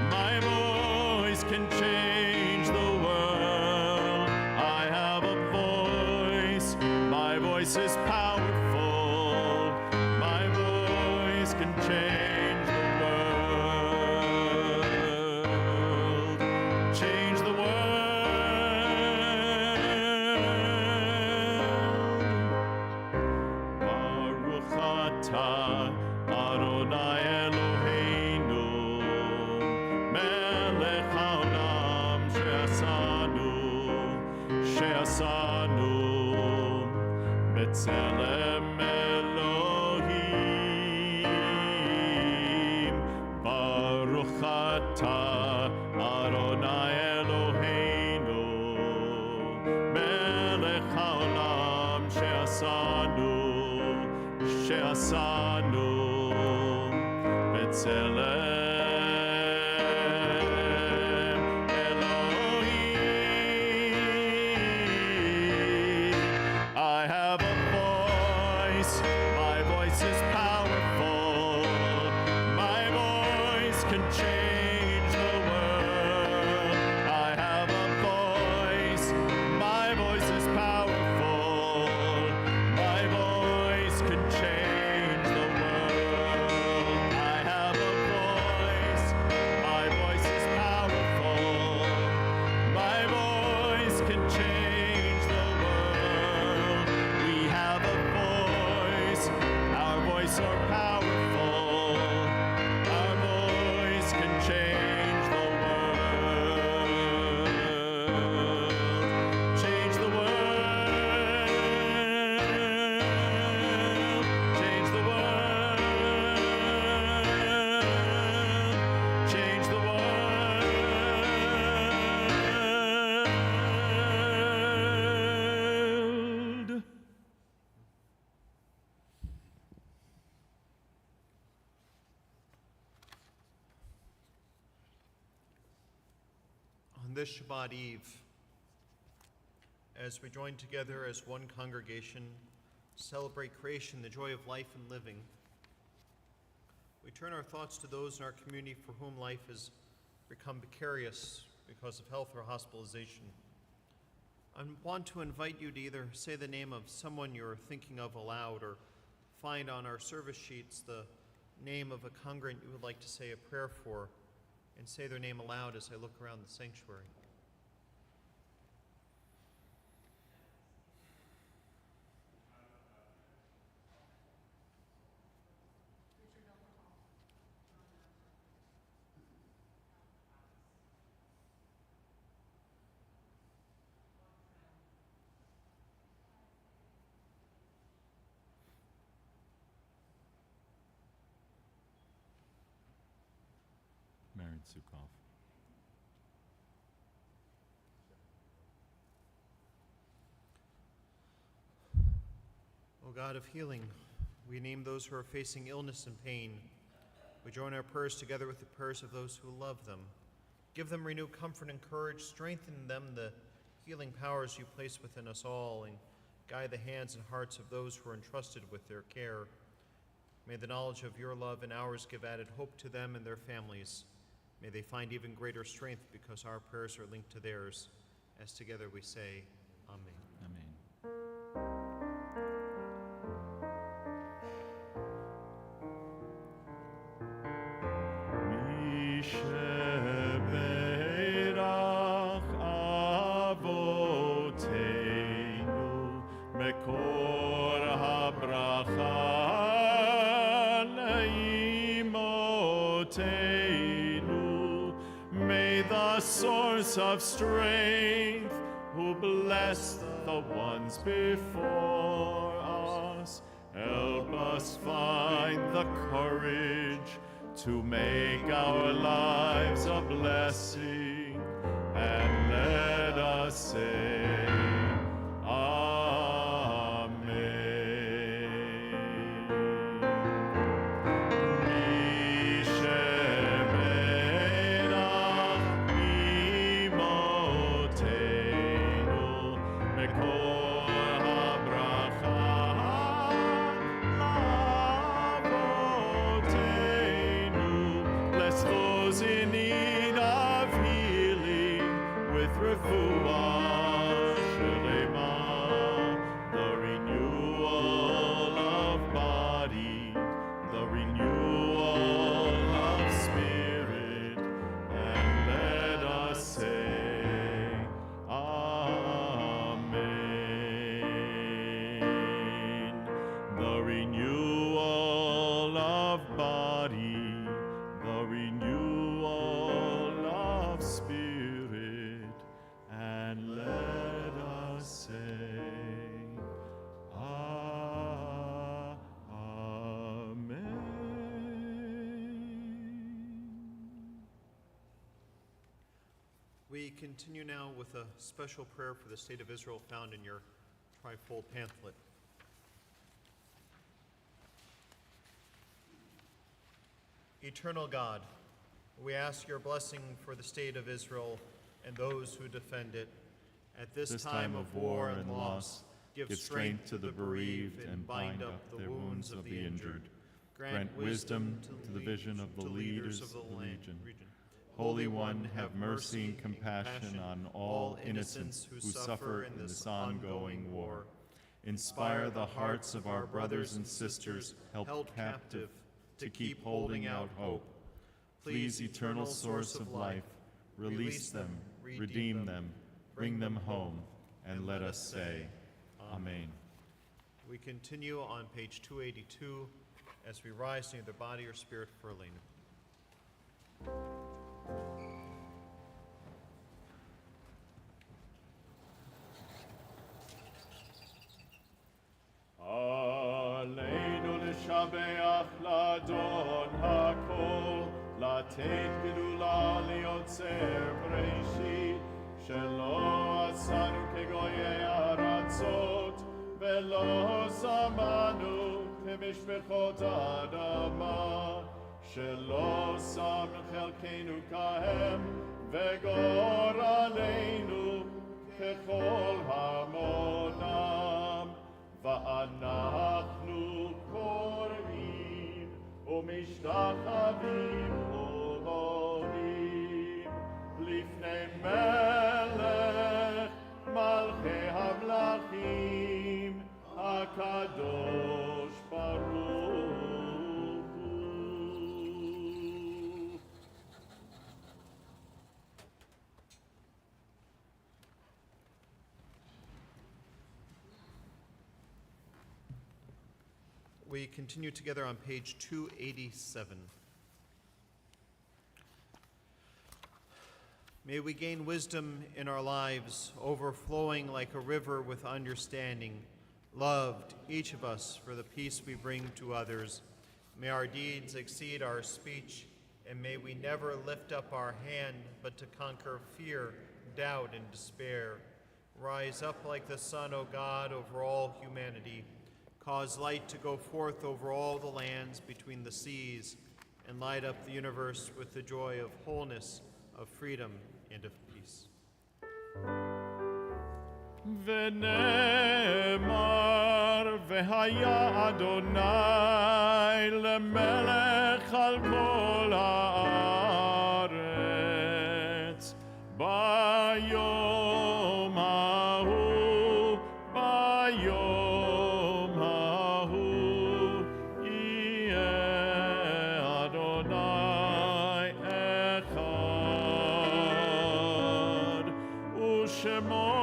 My voice can change the world. I have a voice. My voice is powerful. My voice can change the world. Change the world. Baruch atah Adonai Eloheinu melech haolam she'asanu ata Adonai Eloheinu melech haolam she'asanu b'tzelem Elohim. I have a voice, my voice is powerful, my voice can change the world. I have a voice, my voice is powerful, my voice can change the world. I have a voice, my voice is powerful, my voice can change the world. We have a voice, our voice are powerful, our voice can change the world. Change the world, change the world, change the world. On this Shabbat Eve, as we join together as one congregation, celebrate creation, the joy of life and living, we turn our thoughts to those in our community for whom life has become precarious because of health or hospitalization. I want to invite you to either say the name of someone you're thinking of aloud or find on our service sheets the name of a congregant you would like to say a prayer for and say their name aloud as I look around the sanctuary. Marin Sukov. O God of healing, we name those who are facing illness and pain. We join our prayers together with the prayers of those who love them. Give them renewed comfort and courage. Strengthen them the healing powers you place within us all, and guide the hands and hearts of those who are entrusted with their care. May the knowledge of your love and ours give added hope to them and their families. May they find even greater strength because our prayers are linked to theirs. As together we say, Amen. Amen. Misheberach avoteinu mekor habracha leimoteinu. May the source of strength, who blessed the ones before us, help us find the courage to make our lives a blessing, and let us say, Amen. Misheberach imotenu mekor habracha lavotenu. Bless those in need of healing with refuah shelema, the renewal of body, the renewal of spirit, and let us say, Amen. The renewal of body, the renewal of spirit, and We continue now with a special prayer for the state of Israel found in your trifold pamphlet. Eternal God, we ask your blessing for the state of Israel and those who defend it. At this time of war and loss, give strength to the bereaved and bind up the wounds of the injured. Grant wisdom to the vision of the leaders of the region. Holy One, have mercy and compassion on all innocents who suffer in this ongoing war. Inspire the hearts of our brothers and sisters held captive to keep holding out hope. Please, eternal source of life, release them, redeem them, bring them home, and let us say, Amen. We continue on page 282 as we rise to either body or spirit for Elena. עלינו לשבח לאדון הכל, לתת גדולה ליוצר בראשית, שלא עשנו כגויי ארצות, ולא שמנו כמשפחות האדמה, שלא שם חלקנו כהם, וגורלנו ככל המונם. ואנחנו קוראים ומשתחווים ועולים לפני מלך מלכי המלכים הקדוש ברוך הוא. We continue together on page 287. May we gain wisdom in our lives, overflowing like a river with understanding, loved, each of us, for the peace we bring to others. May our deeds exceed our speech, and may we never lift up our hand, but to conquer fear, doubt, and despair. Rise up like the sun, O God, over all humanity. Cause light to go forth over all the lands between the seas, and light up the universe with the joy of wholeness, of freedom, and of peace. ונאמר והיה אדוני למלך על כל הארץ ביום ההוא ביום ההוא יהיה אדוני אחד ושמו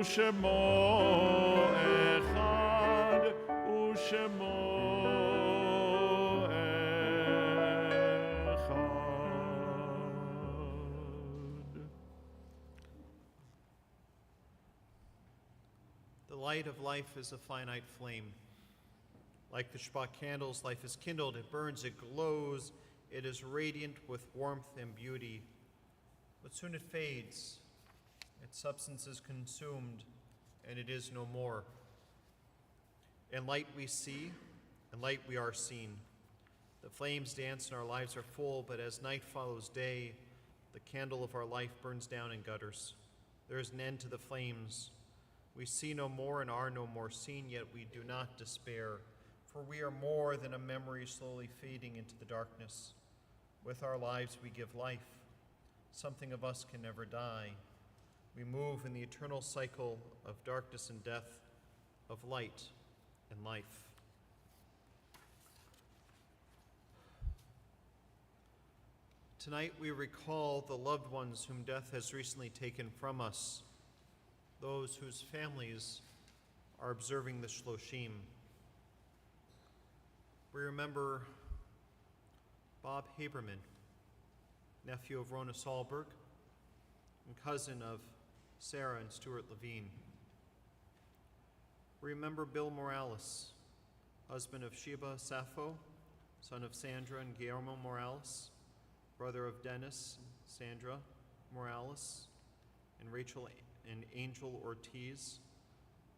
ושמו אחד ושמו אחד. The light of life is a finite flame. Like the Shabbat candles, life is kindled, it burns, it glows, it is radiant with warmth and beauty. But soon it fades, its substance is consumed, and it is no more. In light we see, in light we are seen. The flames dance and our lives are full, but as night follows day, the candle of our life burns down in gutters. There is an end to the flames. We see no more and are no more seen, yet we do not despair, for we are more than a memory slowly fading into the darkness. With our lives we give life. Something of us can never die. We move in the eternal cycle of darkness and death, of light and life. Tonight we recall the loved ones whom death has recently taken from us, those whose families are observing the Shloshim. We remember Bob Haberman, nephew of Rona Sahlberg and cousin of Sarah and Stuart Levine. Remember Bill Morales, husband of Sheba Sappho, son of Sandra and Guillermo Morales, brother of Dennis, Sandra Morales, and Rachel and Angel Ortiz,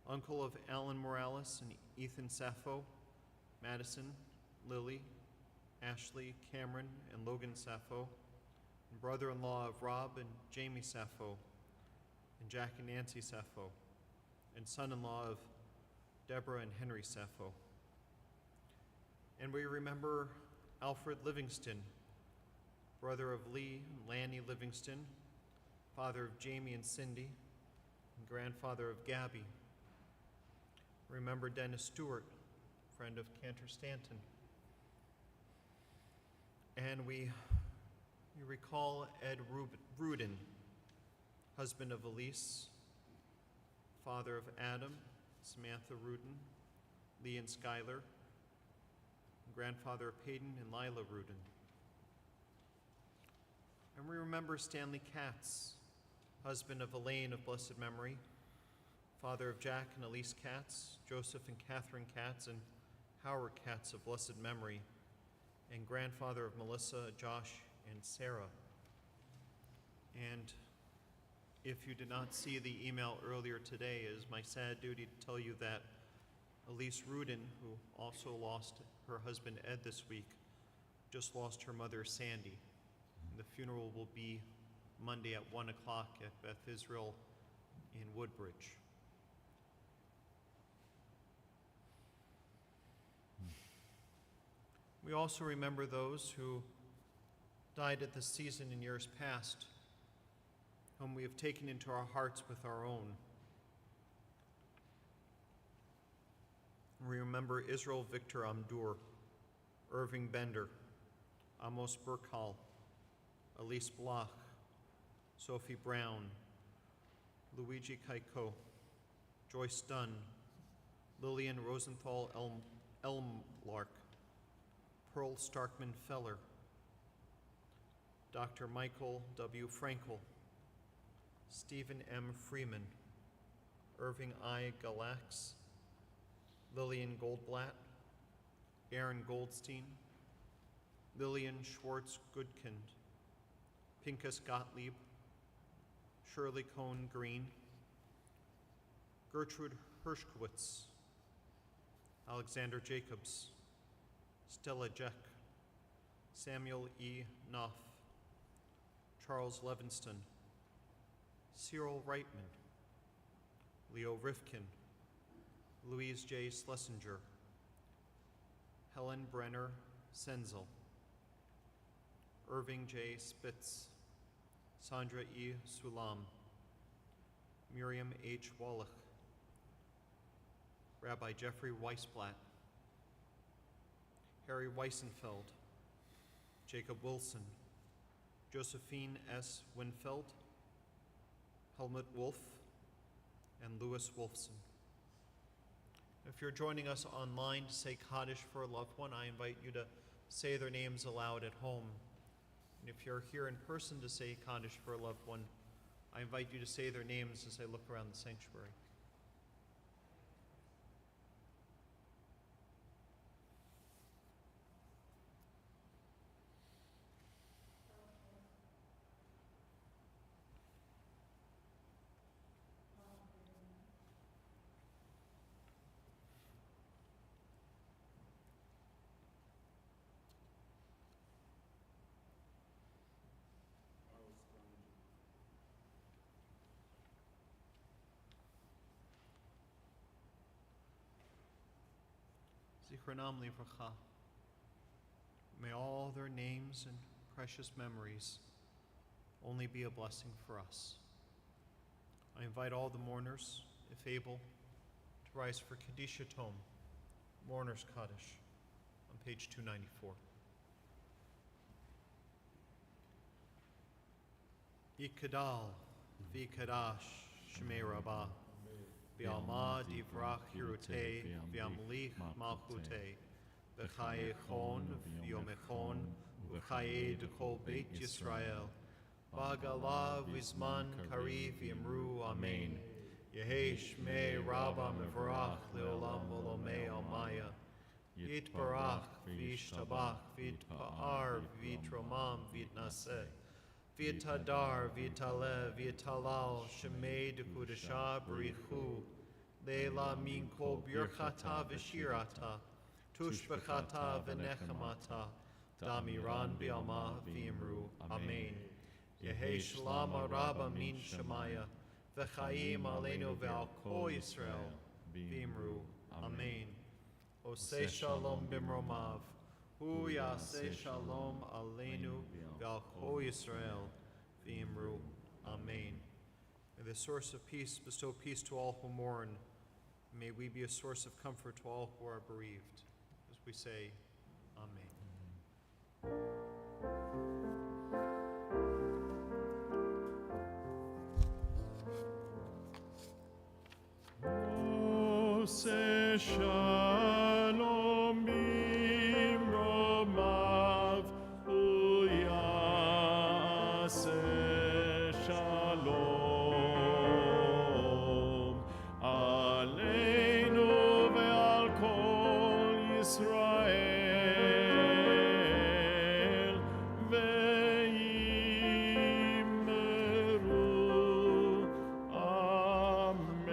uncle of Alan Morales and Ethan Sappho, Madison, Lily, Ashley, Cameron, and Logan Sappho, and brother-in-law of Rob and Jamie Sappho, and Jack and Nancy Sappho, and son-in-law of Deborah and Henry Sappho. And we remember Alfred Livingston, brother of Lee and Lanny Livingston, father of Jamie and Cindy, and grandfather of Gabby. Remember Dennis Stewart, friend of Cantor Stanton. And we recall Ed Rudin, husband of Elise, father of Adam, Samantha Rudin, Lee and Skylar, and grandfather of Peyton and Lila Rudin. And we remember Stanley Katz, husband of Elaine of blessed memory, father of Jack and Elise Katz, Joseph and Catherine Katz, and Howard Katz of blessed memory, and grandfather of Melissa, Josh, and Sarah. And if you did not see the email earlier today, it is my sad duty to tell you that Elise Rudin, who also lost her husband Ed this week, just lost her mother Sandy. The funeral will be Monday at 1 o'clock at Beth Israel in Woodbridge. We also remember those who died at this season in years past, whom we have taken into our hearts with our own. We remember Israel Victor Amdur, Irving Bender, Amos Burkhal, Elise Bloch, Sophie Brown, Luigi Kaiko, Joyce Dunn, Lillian Rosenthal Elmlark, Pearl Starkman Feller, Dr. Michael W. Frankel, Stephen M. Freeman, Irving I. Galax, Lillian Goldblatt, Aaron Goldstein, Lillian Schwartz Goodkind, Pincus Gottlieb, Shirley Cohn Green, Gertrude Hershkowitz, Alexander Jacobs, Stella Jeck, Samuel E. Knopf, Charles Levinston, Cyril Reitman, Leo Rifkin, Louise J. Schlesinger, Helen Brenner Senzel, Irving J. Spitz, Sandra E. Sulam, Miriam H. Wallach, Rabbi Jeffrey Weisblatt, Harry Weisenfeld, Jacob Wilson, Josephine S. Winfeld, Helmut Wolf, and Louis Wolfson. If you're joining us online to say Kaddish for a loved one, I invite you to say their names aloud at home. And if you're here in person to say Kaddish for a loved one, I invite you to say their names as I look around the sanctuary. Zichronam livracha. May all their names and precious memories only be a blessing for us. I invite all the mourners, if able, to rise for Kadisha Tome, Mourner's Kaddish, on page 294. Yikadal, Vikadash, Shmei Rabbah, V'alma divrach hirutei, v'amlich malchutei, v'chayechon, v'yomechon, v'chaye d'kol beit Yisrael, v'agala v'zman kariv yimru amen. Yehi shmei Rabba mevorach leolam olomei almaya. Yitbarach, Vishtabach, Vitpa'ar, Vitromam, Vitnaseh, Vitadar, Vitale, Vitalal, Shemei de Kudashah, Barichu, Leila Minko, Birchata, Vishirata, Tushbachata, Venechemata, Damiran Bialma, Vimru, Amen. Yehi Shalom Araba Min Shemaya, V'chaim Aleinu Ve'al Kol Yisrael, Vimru, Amen. Oseh Shalom Bimromav, Hu Yaseh Shalom Aleinu Ve'al Kol Yisrael, Vimru, Amen. May the source of peace bestow peace to all who mourn. May we be a source of comfort to all who are bereaved. As we say, Amen. Oseh Shalom Bimromav, Hu Yaseh Shalom Aleinu ve'al kol Yisrael ve'yimeru. Amen.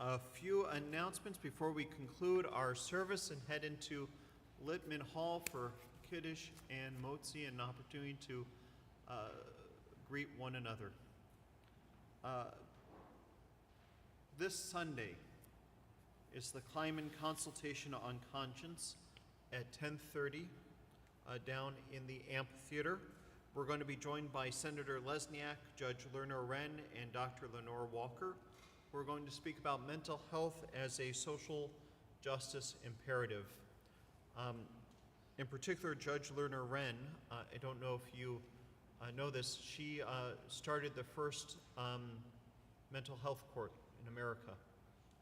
A few announcements before we conclude our service and head into Littman Hall for Kiddush and Motzi, and an opportunity to greet one another. This Sunday is the Kleiman Consultation on Conscience at 10:30 down in the amphitheater. We're going to be joined by Senator Lesniak, Judge Lerner Wren, and Dr. Lenore Walker. We're going to speak about mental health as a social justice imperative. In particular, Judge Lerner Wren, I don't know if you know this, she started the first mental health court in America.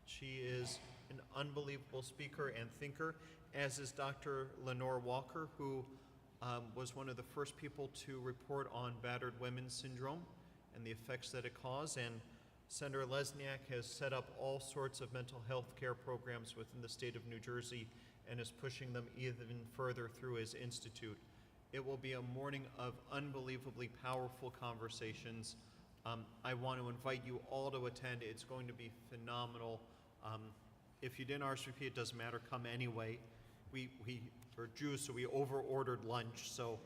She is an unbelievable speaker and thinker, as is Dr. Lenore Walker, who was one of the first people to report on battered women's syndrome and the effects that it caused. And Senator Lesniak has set up all sorts of mental health care programs within the state of New Jersey and is pushing them even further through his institute. It will be a morning of unbelievably powerful conversations. I want to invite you all to attend. It's going to be phenomenal. If you didn't RSVP, it doesn't matter, come anyway. We're Jews, so we over-ordered lunch, so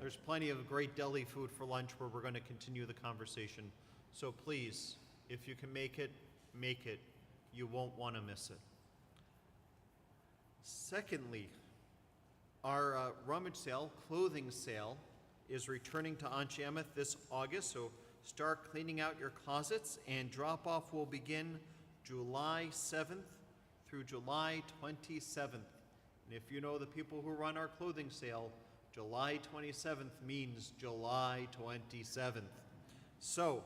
there's plenty of great deli food for lunch where we're going to continue the conversation. So please, if you can make it, make it. You won't want to miss it. Secondly, our rummage sale, clothing sale, is returning to Anshe Emeth this August, so start cleaning out your closets, and drop-off will begin July 7th through July 27th. And if you know the people who run our clothing sale, July 27th means July 27th. So,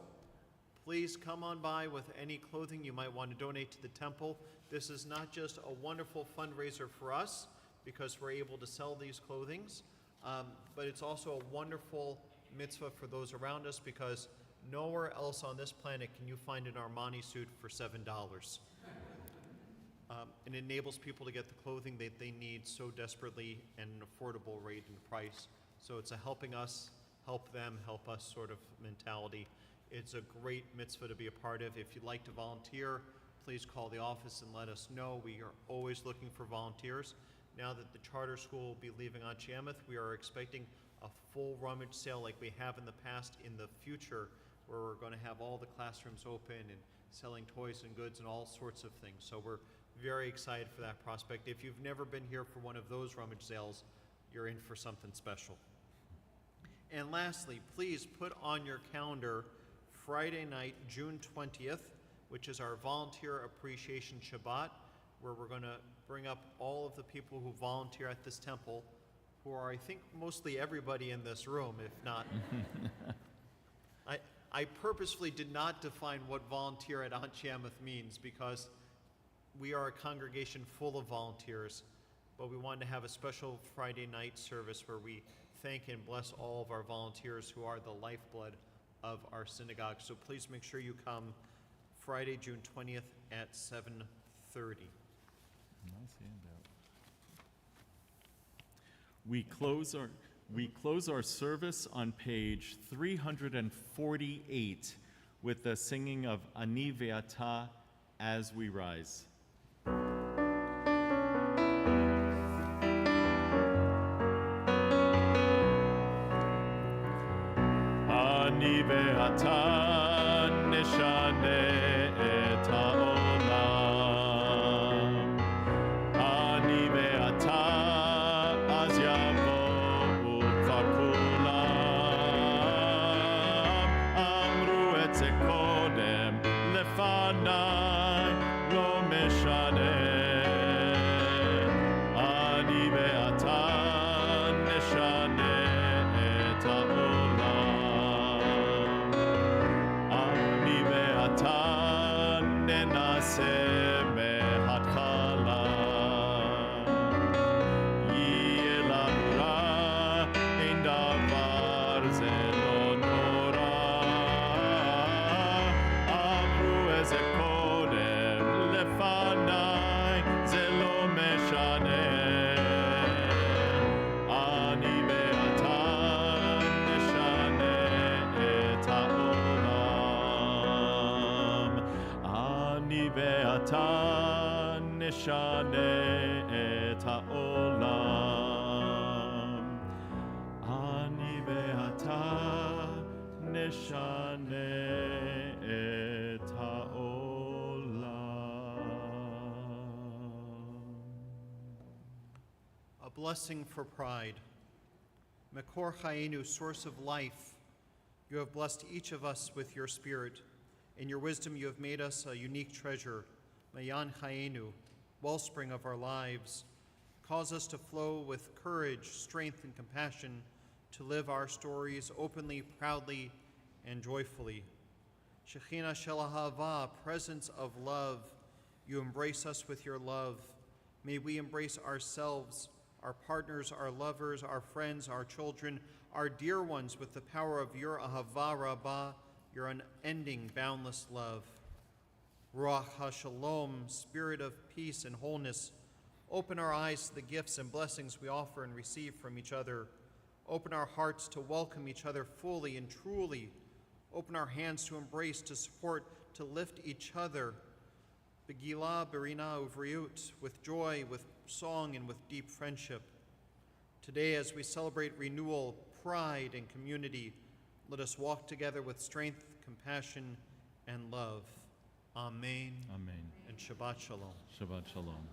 please come on by with any clothing you might want to donate to the temple. This is not just a wonderful fundraiser for us because we're able to sell these clothings, but it's also a wonderful mitzvah for those around us because nowhere else on this planet can you find an Armani suit for $7. It enables people to get the clothing that they need so desperately at an affordable rate and price. So it's a helping us, help them, help us sort of mentality. It's a great mitzvah to be a part of. If you'd like to volunteer, please call the office and let us know. We are always looking for volunteers. Now that the charter school will be leaving Anshe Emeth, we are expecting a full rummage sale like we have in the past in the future, where we're going to have all the classrooms open and selling toys and goods and all sorts of things. So we're very excited for that prospect. If you've never been here for one of those rummage sales, you're in for something special. And lastly, please put on your calendar Friday night, June 20th, which is our Volunteer Appreciation Shabbat, where we're going to bring up all of the people who volunteer at this temple, who are, I think, mostly everybody in this room, if not. I purposefully did not define what volunteer at Anshe Emeth means because we are a congregation full of volunteers, but we wanted to have a special Friday night service where we thank and bless all of our volunteers who are the lifeblood of our synagogue. So please make sure you come. Friday, June 20th at 7:30. Nice handout. We close our service on page 348 with the singing of Ani Ve'ata as we rise. Ani Ve'ata nishane et ha'olam. Ani Ve'ata az yavo'u kvar kulam. Amru et ze kodem lefanai lo meshane. Ani Ve'ata nishane et ha'olam. Ani Ve'ata nenase mehatchala. Yeh lanu ra, ein davar ze lo nora. Amru ez kodem lefanai, ze lo meshane. Ani Ve'ata nishane et ha'olam. Ani Ve'ata nishane et ha'olam. Ani Ve'ata nishane et ha'olam. A blessing for pride. Mekor Chayenu, source of life, you have blessed each of us with your spirit. In your wisdom, you have made us a unique treasure. Mayan Chayenu, wellspring of our lives, cause us to flow with courage, strength, and compassion to live our stories openly, proudly, and joyfully. Shekhinah Shel Ahava, presence of love, you embrace us with your love. May we embrace ourselves, our partners, our lovers, our friends, our children, our dear ones with the power of your Ahava Rabbah, your unending, boundless love. Ruach HaShalom, spirit of peace and wholeness, open our eyes to the gifts and blessings we offer and receive from each other. Open our hearts to welcome each other fully and truly. Open our hands to embrace, to support, to lift each other. Begila, Berina, Uvriut, with joy, with song, and with deep friendship. Today, as we celebrate renewal, pride, and community, let us walk together with strength, compassion, and love. Amen. Amen. And Shabbat Shalom. Shabbat Shalom.